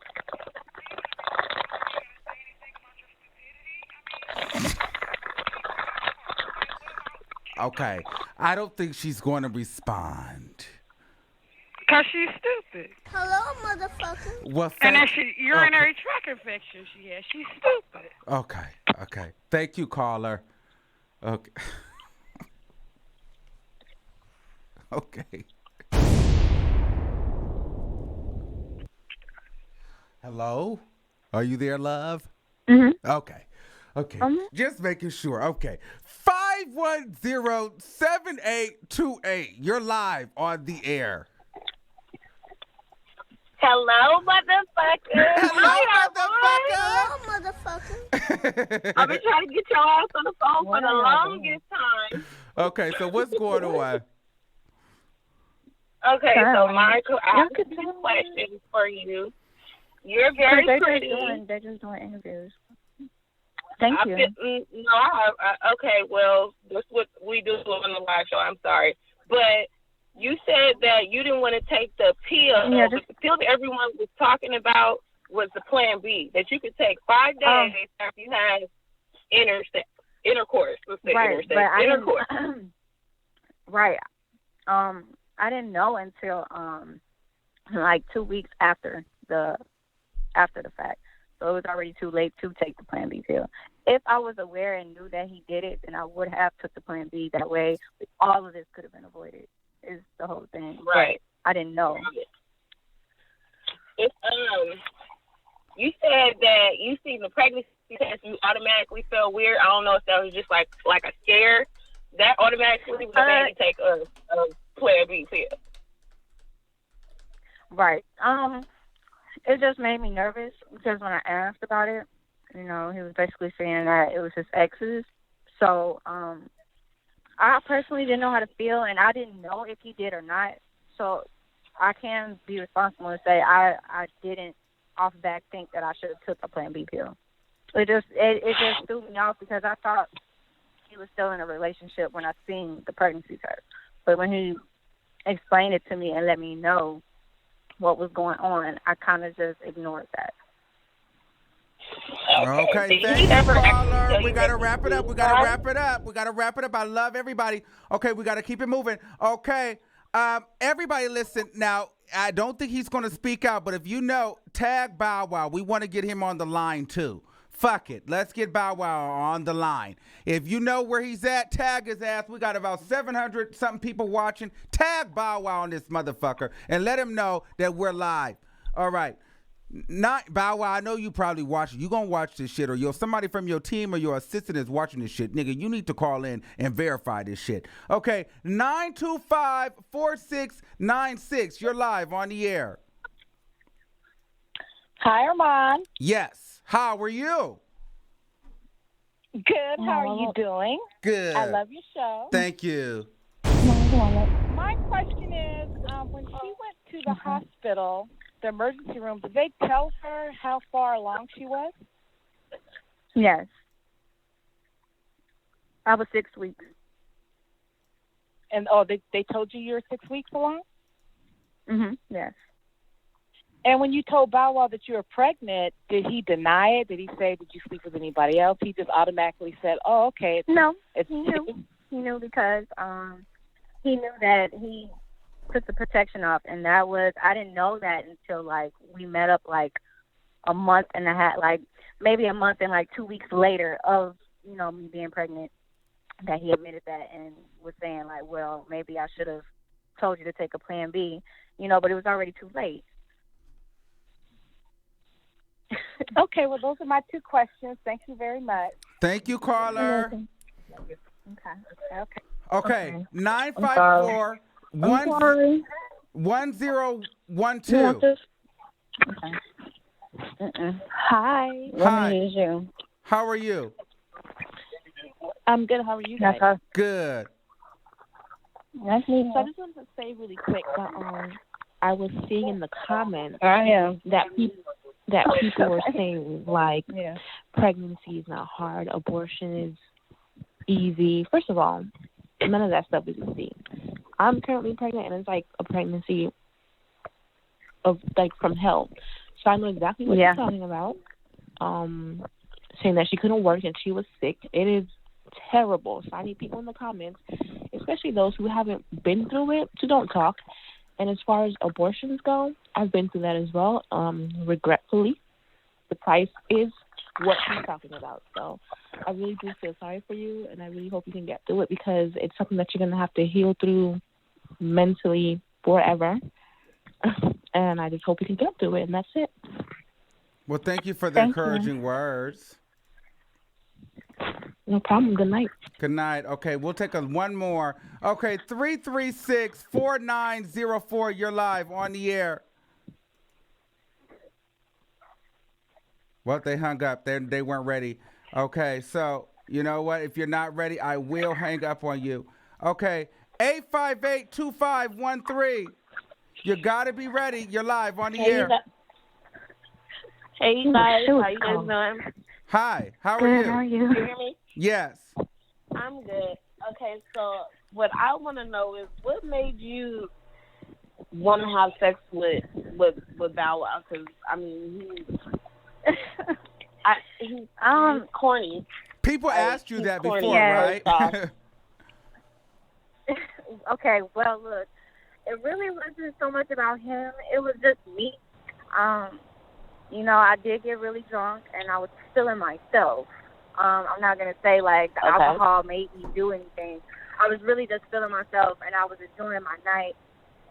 Okay. I don't think she's going to respond. Because she's stupid. Hello, motherfucker. Well, And that urinary tract infection she has. She's stupid. Okay. Okay. Thank you, caller. Okay. Okay. Hello? Are you there, love? Mm-hmm. Okay. Okay. Just making sure. Okay. 510-7828. You're live on the air. Hello, motherfucker. Hello, motherfucker. I've been trying to get your ass on the phone for the longest time. Okay, so what's going on? Okay, so Michael, I have 2 questions for you. You're very pretty. They're just doing interviews. Thank you. Okay, well, that's what we do on the live show. I'm sorry. But you said that you didn't want to take the pill. Yeah, but the pill that everyone was talking about was the Plan B, that you could take 5 days after you had intercourse. Let's say intercourse. Right. I didn't know until like 2 weeks after the fact. So it was already too late to take the Plan B pill. If I was aware and knew that he did it, then I would have took the Plan B. That way, all of this could have been avoided. Is the whole thing. Right. But I didn't know. If you said that you seen the pregnancy test, you automatically felt weird. I don't know if that was just like a scare. That automatically would have made you take a Plan B pill. Right. It just made me nervous because when I asked about it, you know, he was basically saying that it was his ex's. So, I personally didn't know how to feel, and I didn't know if he did or not. So I can be responsible and say I didn't off the back think that I should have took a Plan B pill. It just threw me off because I thought he was still in a relationship when I seen the pregnancy test. But when he explained it to me and let me know what was going on, I kind of just ignored that. Okay, thank you, caller. We got to wrap it up. We got to wrap it up. I love everybody. Okay, we got to keep it moving. Okay, everybody listen. Now, I don't think he's going to speak out, but if you know, tag Bow Wow. We want to get him on the line, too. Fuck it. Let's get Bow Wow on the line. If you know where he's at, tag his ass. We got about 700-something people watching. Tag Bow Wow on this motherfucker and let him know that we're live. All right. Not Bow Wow, I know you probably watch it. You gonna watch this shit, or somebody from your team or your assistant is watching this shit. Nigga, you need to call in and verify this shit. Okay, 925-4696. You're live on the air. Hi, Armand. Yes. How are you? Good. How are you doing? Good. I love your show. Thank you. My question is, when she went to the hospital, the emergency room, did they tell her how far along she was? Yes. I was 6 weeks. And they told you were 6 weeks along? Yes. And when you told Bow Wow that you were pregnant, did he deny it? Did he say, did you sleep with anybody else? He just automatically said, oh, okay. No, he knew. He knew because he knew that he took the protection off, and that was, I didn't know that until, like, we met up, like, a month and a half, like, maybe a month and, like, 2 weeks later of, you know, me being pregnant, that he admitted that and was saying, like, well, maybe I should have told you to take a plan B, you know, but it was already too late. Okay, well, those are my two questions. Thank you very much. Thank you, caller. Okay. 954 1012. Hi. Hi. Is you? How are you? I'm good. How are you guys? Good. Nice meeting So I just wanted to say really quick that I was seeing in the comments that people were saying like pregnancy is not hard, abortion is easy. First of all, none of that stuff is easy. I'm currently pregnant, and it's like a pregnancy of like from hell. So I know exactly what you're talking about. Saying that she couldn't work and she was sick. It is terrible. So I need people in the comments, especially those who haven't been through it, to don't talk. And as far as abortions go, I've been through that as well. Regretfully, the price is what she's talking about. So I really do feel sorry for you, and I really hope you can get through it because it's something that you're going to have to heal through mentally forever. And I just hope you can get through it, and that's it. Well, thank you for the encouraging words. No problem. Good night. Good night. Okay, we'll take one more. Okay, 336-4904. You're live on the air. Well, they hung up. They weren't ready. Okay, so you know what? If you're not ready, I will hang up on you. Okay, 858-2513. You got to be ready. You're live on the air. Hey, you guys. How you guys doing? Hi. How are you? How are you? You hear me? Yes. I'm good. Okay, so what I want to know is what made you want to have sex with Bow Wow? Because I mean, he's corny. People asked you that corny, before, right? Okay, well, look, it really wasn't so much about him. It was just me. You know, I did get really drunk, and I was feeling myself. I'm not going to say, like, the alcohol made me do anything. I was really just feeling myself, and I was enjoying my night.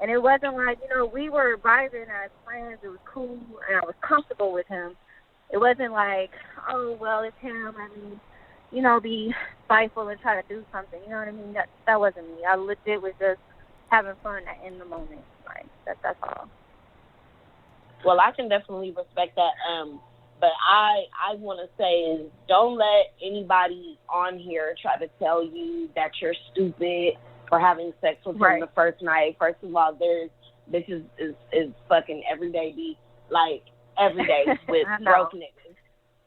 And it wasn't like, you know, we were vibing as friends. It was cool, and I was comfortable with him. It wasn't like, oh, well, it's him. I mean, you know, be spiteful and try to do something. You know what I mean? That wasn't me. I legit was just having fun in the moment. Like, that's all. Well, I can definitely respect that. But I want to say is don't let anybody on here try to tell you that you're stupid for having sex with him the first night. First of all, bitches is fucking everyday every day with broke niggas.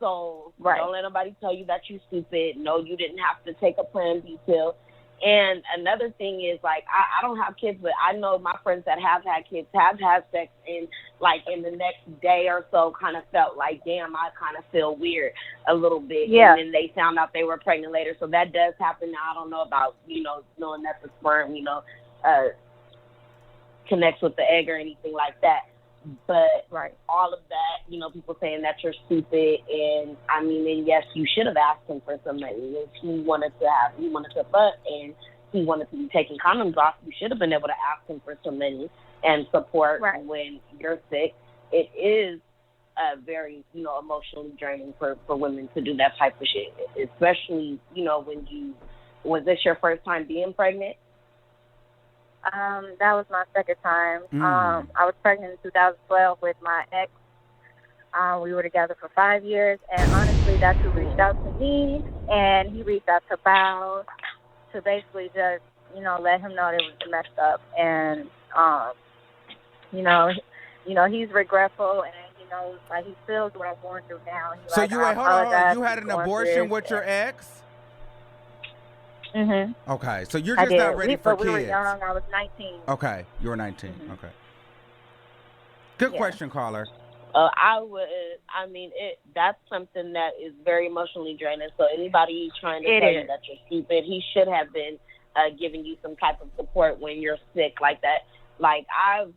So don't let nobody tell you that you stupid. No, you didn't have to take a plan B pill. And another thing is, like, I don't have kids, but I know my friends that have had kids have had sex, and, like, in the next day or so kind of felt like, damn, I kind of feel weird a little bit. Yeah. And then they found out they were pregnant later. So that does happen. Now, I don't know about, you know, knowing that the sperm, you know, connects with the egg or anything like that. But all of that, you know, people saying that you're stupid, and I mean, and yes, you should have asked him for some money. If he wanted to fuck and he wanted to be taking condoms off, you should have been able to ask him for some money and support when you're sick. It is very, you know, emotionally draining for women to do that type of shit, especially, you know, was this your first time being pregnant? That was my second time. I was pregnant in 2012 with my ex. We were together for 5 years, and honestly, that's who reached out to me, and he reached out to Bao to basically just, let him know that it was messed up, and he's regretful, and like he feels what I'm going through now. So hold on. You had an abortion with your ex? Mhm. Okay, so you're just not ready for kids. But we were young. I was 19. Okay, you were 19. Mm-hmm. Okay. Good question, caller. That's something that is very emotionally draining. So anybody trying to tell you that you're stupid, he should have been giving you some type of support when you're sick like that. Like I've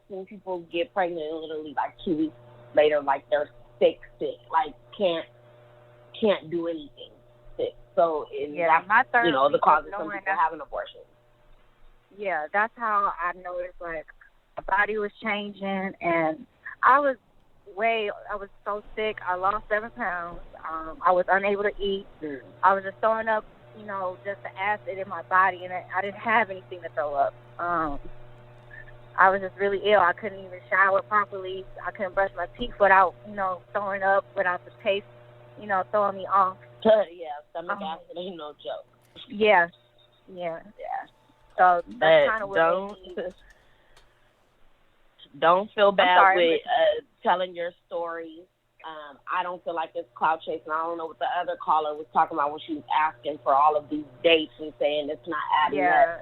seen people get pregnant and literally like 2 weeks later, like they're sick, like can't do anything sick. So my third the cause of some people having abortion. Yeah, that's how I noticed like my body was changing, and I was so sick. I lost 7 pounds. I was unable to eat. I was just throwing up, just the acid in my body, and I didn't have anything to throw up. I was just really ill. I couldn't even shower properly. I couldn't brush my teeth without, throwing up, without the taste, throwing me off. Stomach acid ain't no joke. Yeah. So that's kind of what don't feel bad with telling your story. I don't feel like it's clout chasing. I don't know what the other caller was talking about when she was asking for all of these dates and saying it's not adding up.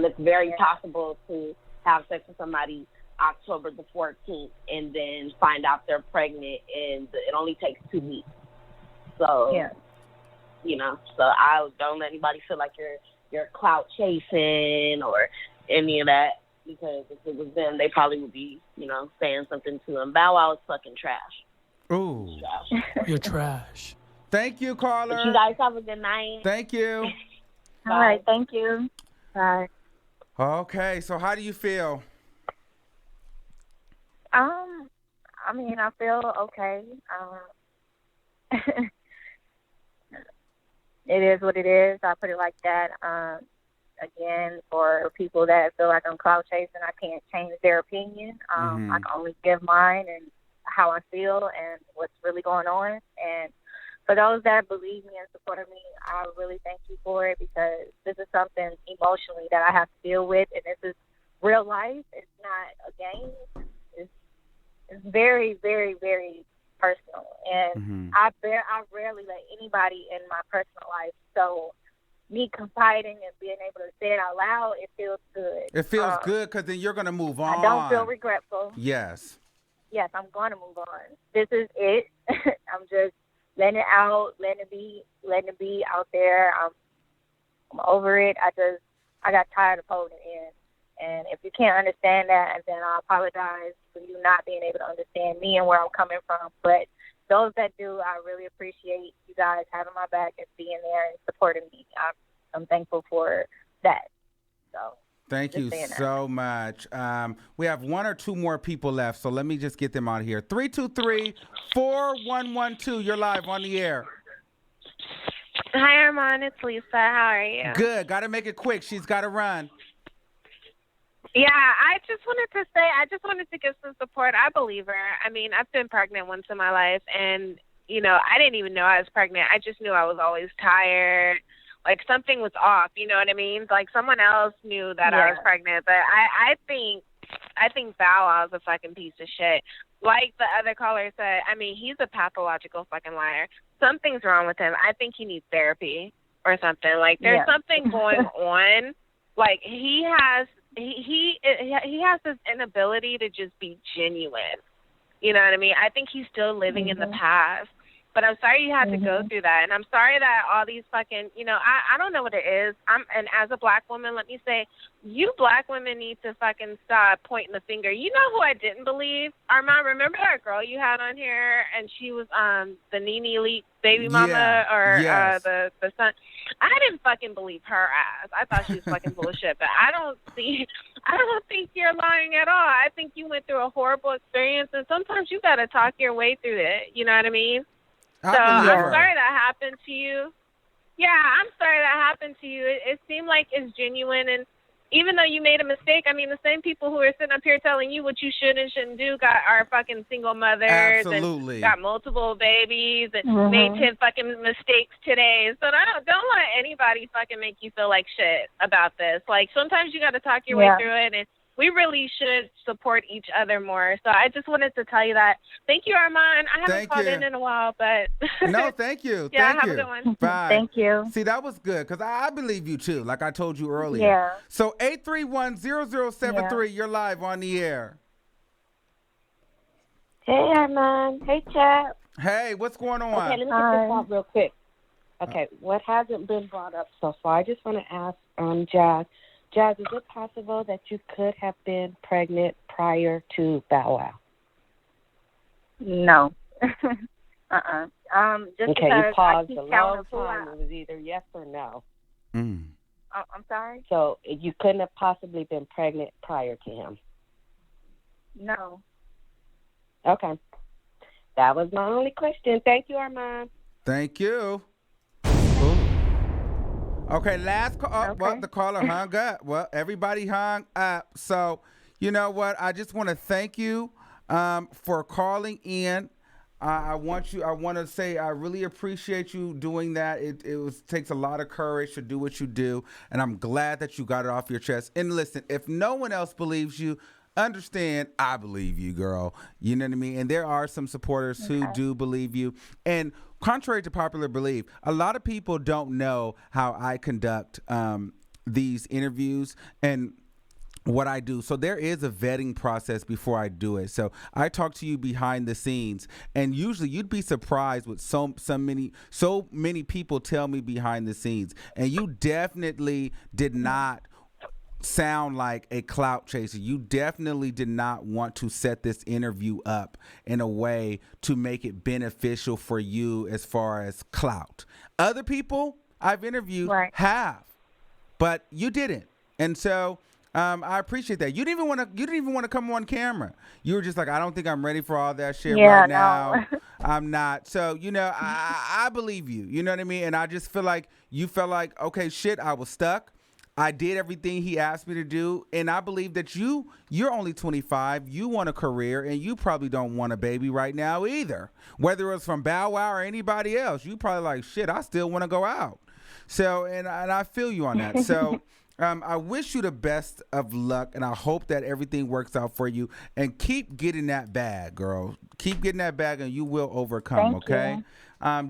It's very possible to have sex with somebody October the 14th and then find out they're pregnant, and it only takes 2 weeks. So, so I don't let anybody feel like you're clout chasing or any of that, because if it was them, they probably would be, saying something to them. Bow Wow is fucking trash. Ooh. Trash. You're trash. Thank you, caller. But you guys have a good night. Thank you. All right, thank you. Bye. Okay, so how do you feel? I feel okay. It is what it is. I put it like that. Again, for people that feel like I'm clout chasing, I can't change their opinion. I can only give mine and how I feel and what's really going on. And for those that believe me and supported me, I really thank you for it, because this is something emotionally that I have to deal with, and this is real life. It's not a game. It's very, very, very personal. And I rarely let anybody in my personal life. So me confiding and being able to say it out loud, it feels good. It feels good because then you're going to move on. I don't feel regretful. Yes. Yes, I'm going to move on. This is it. I'm just letting it out, letting it be out there. I'm over it. I got tired of holding it in. And if you can't understand that, then I apologize for you not being able to understand me and where I'm coming from. But those that do, I really appreciate you guys having my back and being there and supporting me. I'm thankful for that. So thank you so much. We have 1 or 2 more people left, so let me just get them out here. 323-4112. You're live on the air. Hi, Armand. It's Lisa. How are you? Good. Got to make it quick. She's got to run. Yeah, I just wanted to give some support. I believe her. I mean, I've been pregnant once in my life, and, I didn't even know I was pregnant. I just knew I was always tired. Like, something was off, you know what I mean? Like, someone else knew that I was pregnant, but I think Bow Wow's a fucking piece of shit. Like the other caller said, I mean, he's a pathological fucking liar. Something's wrong with him. I think he needs therapy or something. Like, there's something going on. Like, he has this inability to just be genuine. You know what I mean? I think he's still living in the past. But I'm sorry you had to go through that. And I'm sorry that all these fucking, I don't know what it is. And as a black woman, let me say, you black women need to fucking stop pointing the finger. You know who I didn't believe? Armand, remember that girl you had on here, and she was the Nene Elite baby mama the son? I didn't fucking believe her ass. I thought she was fucking bullshit. But I don't think you're lying at all. I think you went through a horrible experience, and sometimes you got to talk your way through it. You know what I mean? So I'm sorry that happened to you. Yeah, I'm sorry that happened to you. It seemed like it's genuine, and even though you made a mistake, I mean, the same people who are sitting up here telling you what you should and shouldn't do are fucking single mothers Absolutely. and got multiple babies and made 10 fucking mistakes today. So don't let anybody fucking make you feel like shit about this. Like, sometimes you got to talk your way through it, and we really should support each other more. So I just wanted to tell you that. Thank you, Armand. I haven't called in a while, but... No, thank you. Yeah, thank have you. a good one. Bye. Thank you. See, that was good because I believe you too, like I told you earlier. Yeah. So 831-0073, you're live on the air. Hey, Armand. Hey, Chad. Hey, what's going on? Okay, let me get this out real quick. Okay, what hasn't been brought up so far? I just want to ask Jazz. Jazz, is it possible that you could have been pregnant prior to Bow Wow? No. Just okay, because you paused I keep a long counting time. It was either yes or no. Mm. I'm sorry? So you couldn't have possibly been pregnant prior to him? No. Okay. That was my only question. Thank you, Armand. Thank you. Ooh. Okay, last call. Oh, well, the caller hung up. Well, everybody hung up. So, you know what? I just want to thank you for calling in. I want to say I really appreciate you doing that. It takes a lot of courage to do what you do, and I'm glad that you got it off your chest. And listen, if no one else believes you, understand I believe you, girl. You know what I mean? And there are some supporters who do believe you. And contrary to popular belief, a lot of people don't know how I conduct these interviews and what I do. So there is a vetting process before I do it. So I talk to you behind the scenes, and usually you'd be surprised with so many people tell me behind the scenes. And you definitely did not sound like a clout chaser. You definitely did not want to set this interview up in a way to make it beneficial for you as far as clout. Other people I've interviewed have, but you didn't. And so I appreciate that. You didn't even want to come on camera. You were just like, I don't think I'm ready for all that shit right now. I'm not. So, I believe you. You know what I mean? And I just feel like you felt like, okay, shit, I was stuck. I did everything he asked me to do, and I believe that you're only 25, you want a career, and you probably don't want a baby right now either. Whether it's from Bow Wow or anybody else, you probably like, shit, I still want to go out. So, and I feel you on that. So, I wish you the best of luck, and I hope that everything works out for you, and keep getting that bag, girl. Keep getting that bag, and you will overcome, okay?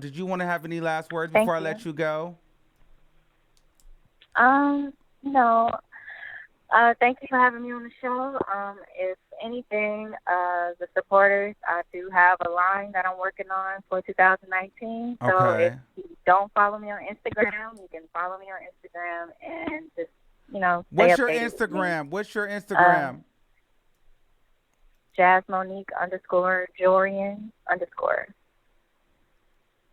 Did you want to have any last words before I let you go? No. Thank you for having me on the show. If anything, the supporters, I do have a line that I'm working on for 2019. So if you don't follow me on Instagram, you can follow me on Instagram and just, What's your Instagram? What's your Instagram? JazzMonique_Jorian_.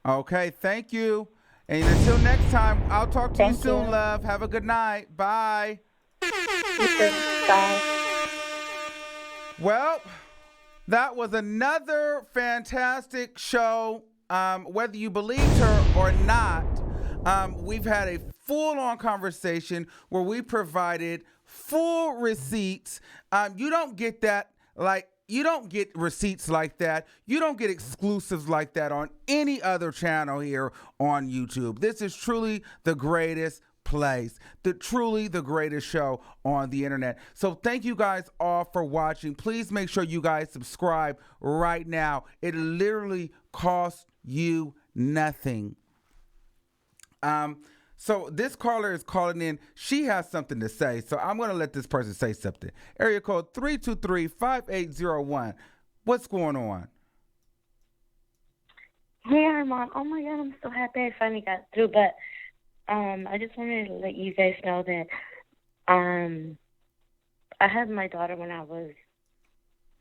Okay, thank you. And until next time, I'll talk to you soon, love. Have a good night. Bye. Bye. Well, that was another fantastic show. Whether you believed her or not, we've had a full-on conversation where we provided full receipts. You don't get that, you don't get receipts like that. You don't get exclusives like that on any other channel here on YouTube. This is truly the greatest place, truly the greatest show on the internet. So thank you guys all for watching. Please make sure you guys subscribe right now. It literally costs you nothing. So this caller is calling in. She has something to say, so I'm going to let this person say something. Area code 323-5801. What's going on? Hey, Armand. Oh, my God, I'm so happy I finally got through. But I just wanted to let you guys know that I had my daughter when I was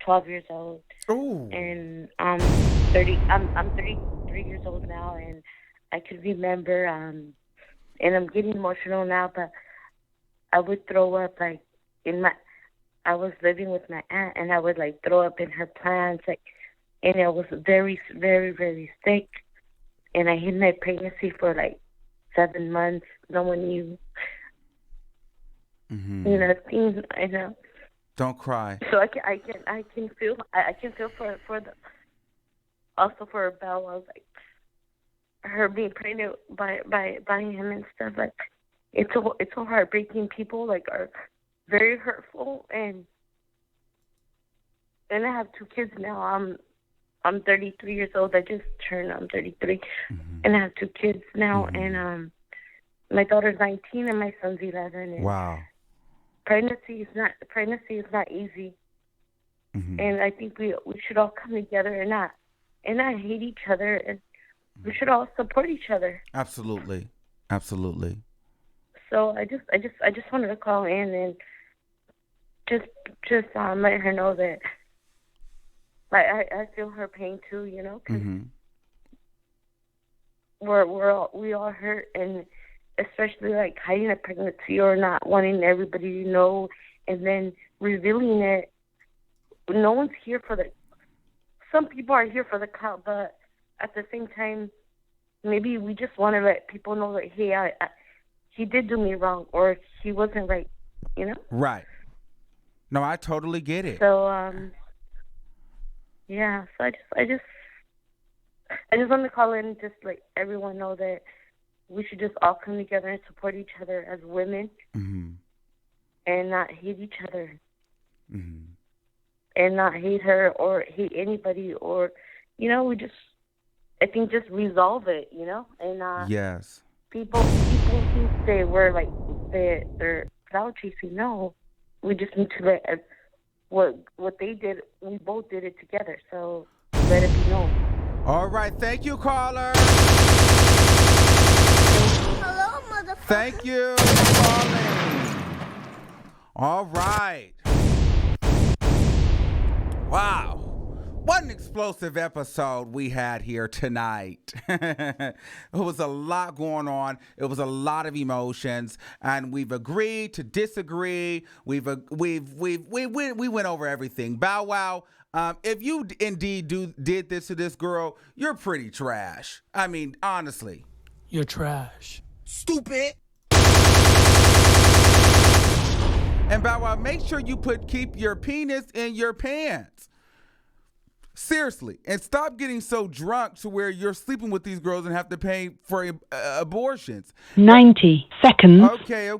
12 years old. Ooh. And I'm 33 years old now, and I could remember... and I'm getting emotional now, but I would throw up, I was living with my aunt, and I would, throw up in her plants, and I was very, very, very sick, and I hid my pregnancy for, 7 months. No one knew. Mm-hmm. You know, things. I know. Don't cry. So I can feel for the also for Belle. I was like her being pregnant by him and stuff. Like it's so heartbreaking. People like are very hurtful, and I have 2 kids now. I'm 33 years old. I'm 33, and I have 2 kids now, and my daughter's 19 and my son's 11. And wow. Pregnancy is not easy, and I think we should all come together and not hate each other, and we should all support each other. Absolutely. So I just wanted to call in and just let her know that I feel her pain too. You know, 'cause we all hurt, and especially like hiding a pregnancy or not wanting everybody to know and then revealing it. No one's here for some people are here for the clout, but at the same time, maybe we just want to let people know that, hey, he did do me wrong, or he wasn't right, you know? Right. No, I totally get it. So, yeah, so I just want to call in and just let everyone know that we should just all come together and support each other as women, and not hate each other, and not hate her or hate anybody, or, you know, I think just resolve it, you know, and yes, people think they were like they're clout chasing. No, we just need to let what they did. We both did it together, so let it be known. All right, thank you, caller. Hello, motherfucker. Thank you for calling. All right. Wow. What an explosive episode we had here tonight. It was a lot going on. It was a lot of emotions, and we've agreed to disagree. We went over everything. Bow Wow. If you indeed did this to this girl, you're pretty trash. I mean, honestly. You're trash. Stupid. And Bow Wow, make sure you keep your penis in your pants. Seriously. And stop getting so drunk to where you're sleeping with these girls and have to pay for abortions. 90 seconds. Okay.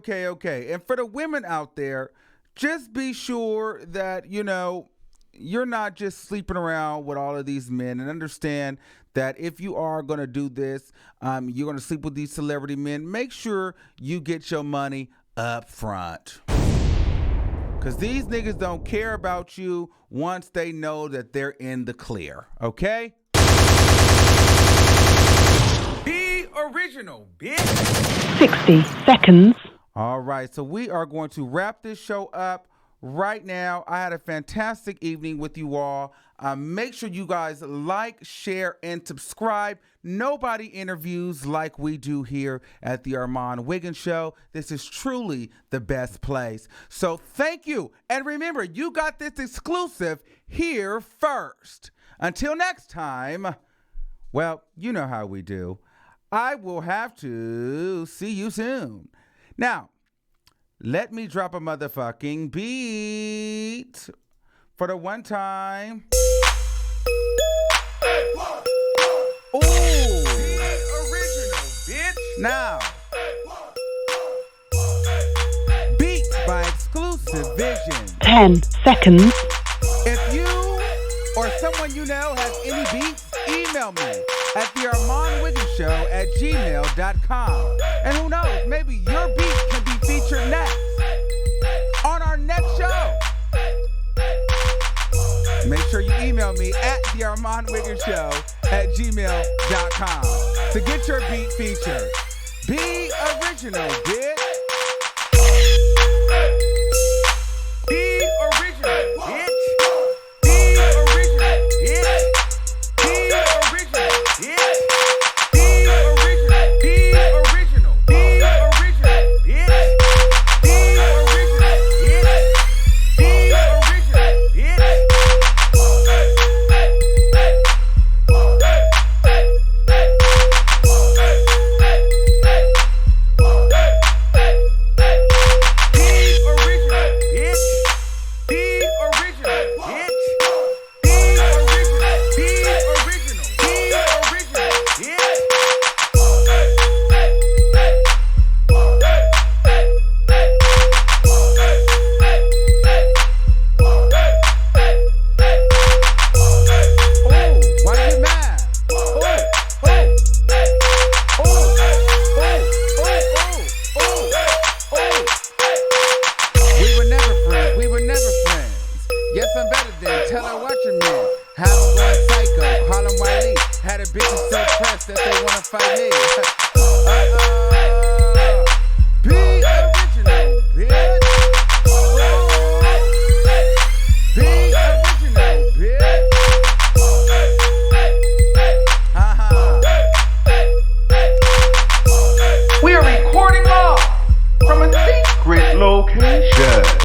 And for the women out there, just be sure that, you know, you're not just sleeping around with all of these men, and understand that if you are going to do this, you're going to sleep with these celebrity men, make sure you get your money up front. Because these niggas don't care about you once they know that they're in the clear, okay? Be original, bitch. 60 seconds. All right, so we are going to wrap this show up right now. I had a fantastic evening with you all. Make sure you guys like, share, and subscribe. Nobody interviews like we do here at the Armand Wiggins Show. This is truly the best place. So thank you. And remember, you got this exclusive here first. Until next time, well, you know how we do. I will have to see you soon. Now, let me drop a motherfucking beat for the one time. Ooh. Original, bitch. Now, beat by Exclusive Vision. 10 seconds. If you or someone you know has any beats, email me at thearmonwigginsshow@gmail.com. And who knows, maybe your beat can be featured next on our next show. Make sure you email me at thearmonwigginsshow@gmail.com to get your beat featured. Be original, bitch. Be original, bitch. Be original, bitch. Be original, bitch. Be original. Be original. Be original, bitch. Be original, bitch. Be original, bitch. tell her watch your man. How I'm going psycho, Harlem Wiley. Had a bitch so pressed that they wanna fight me.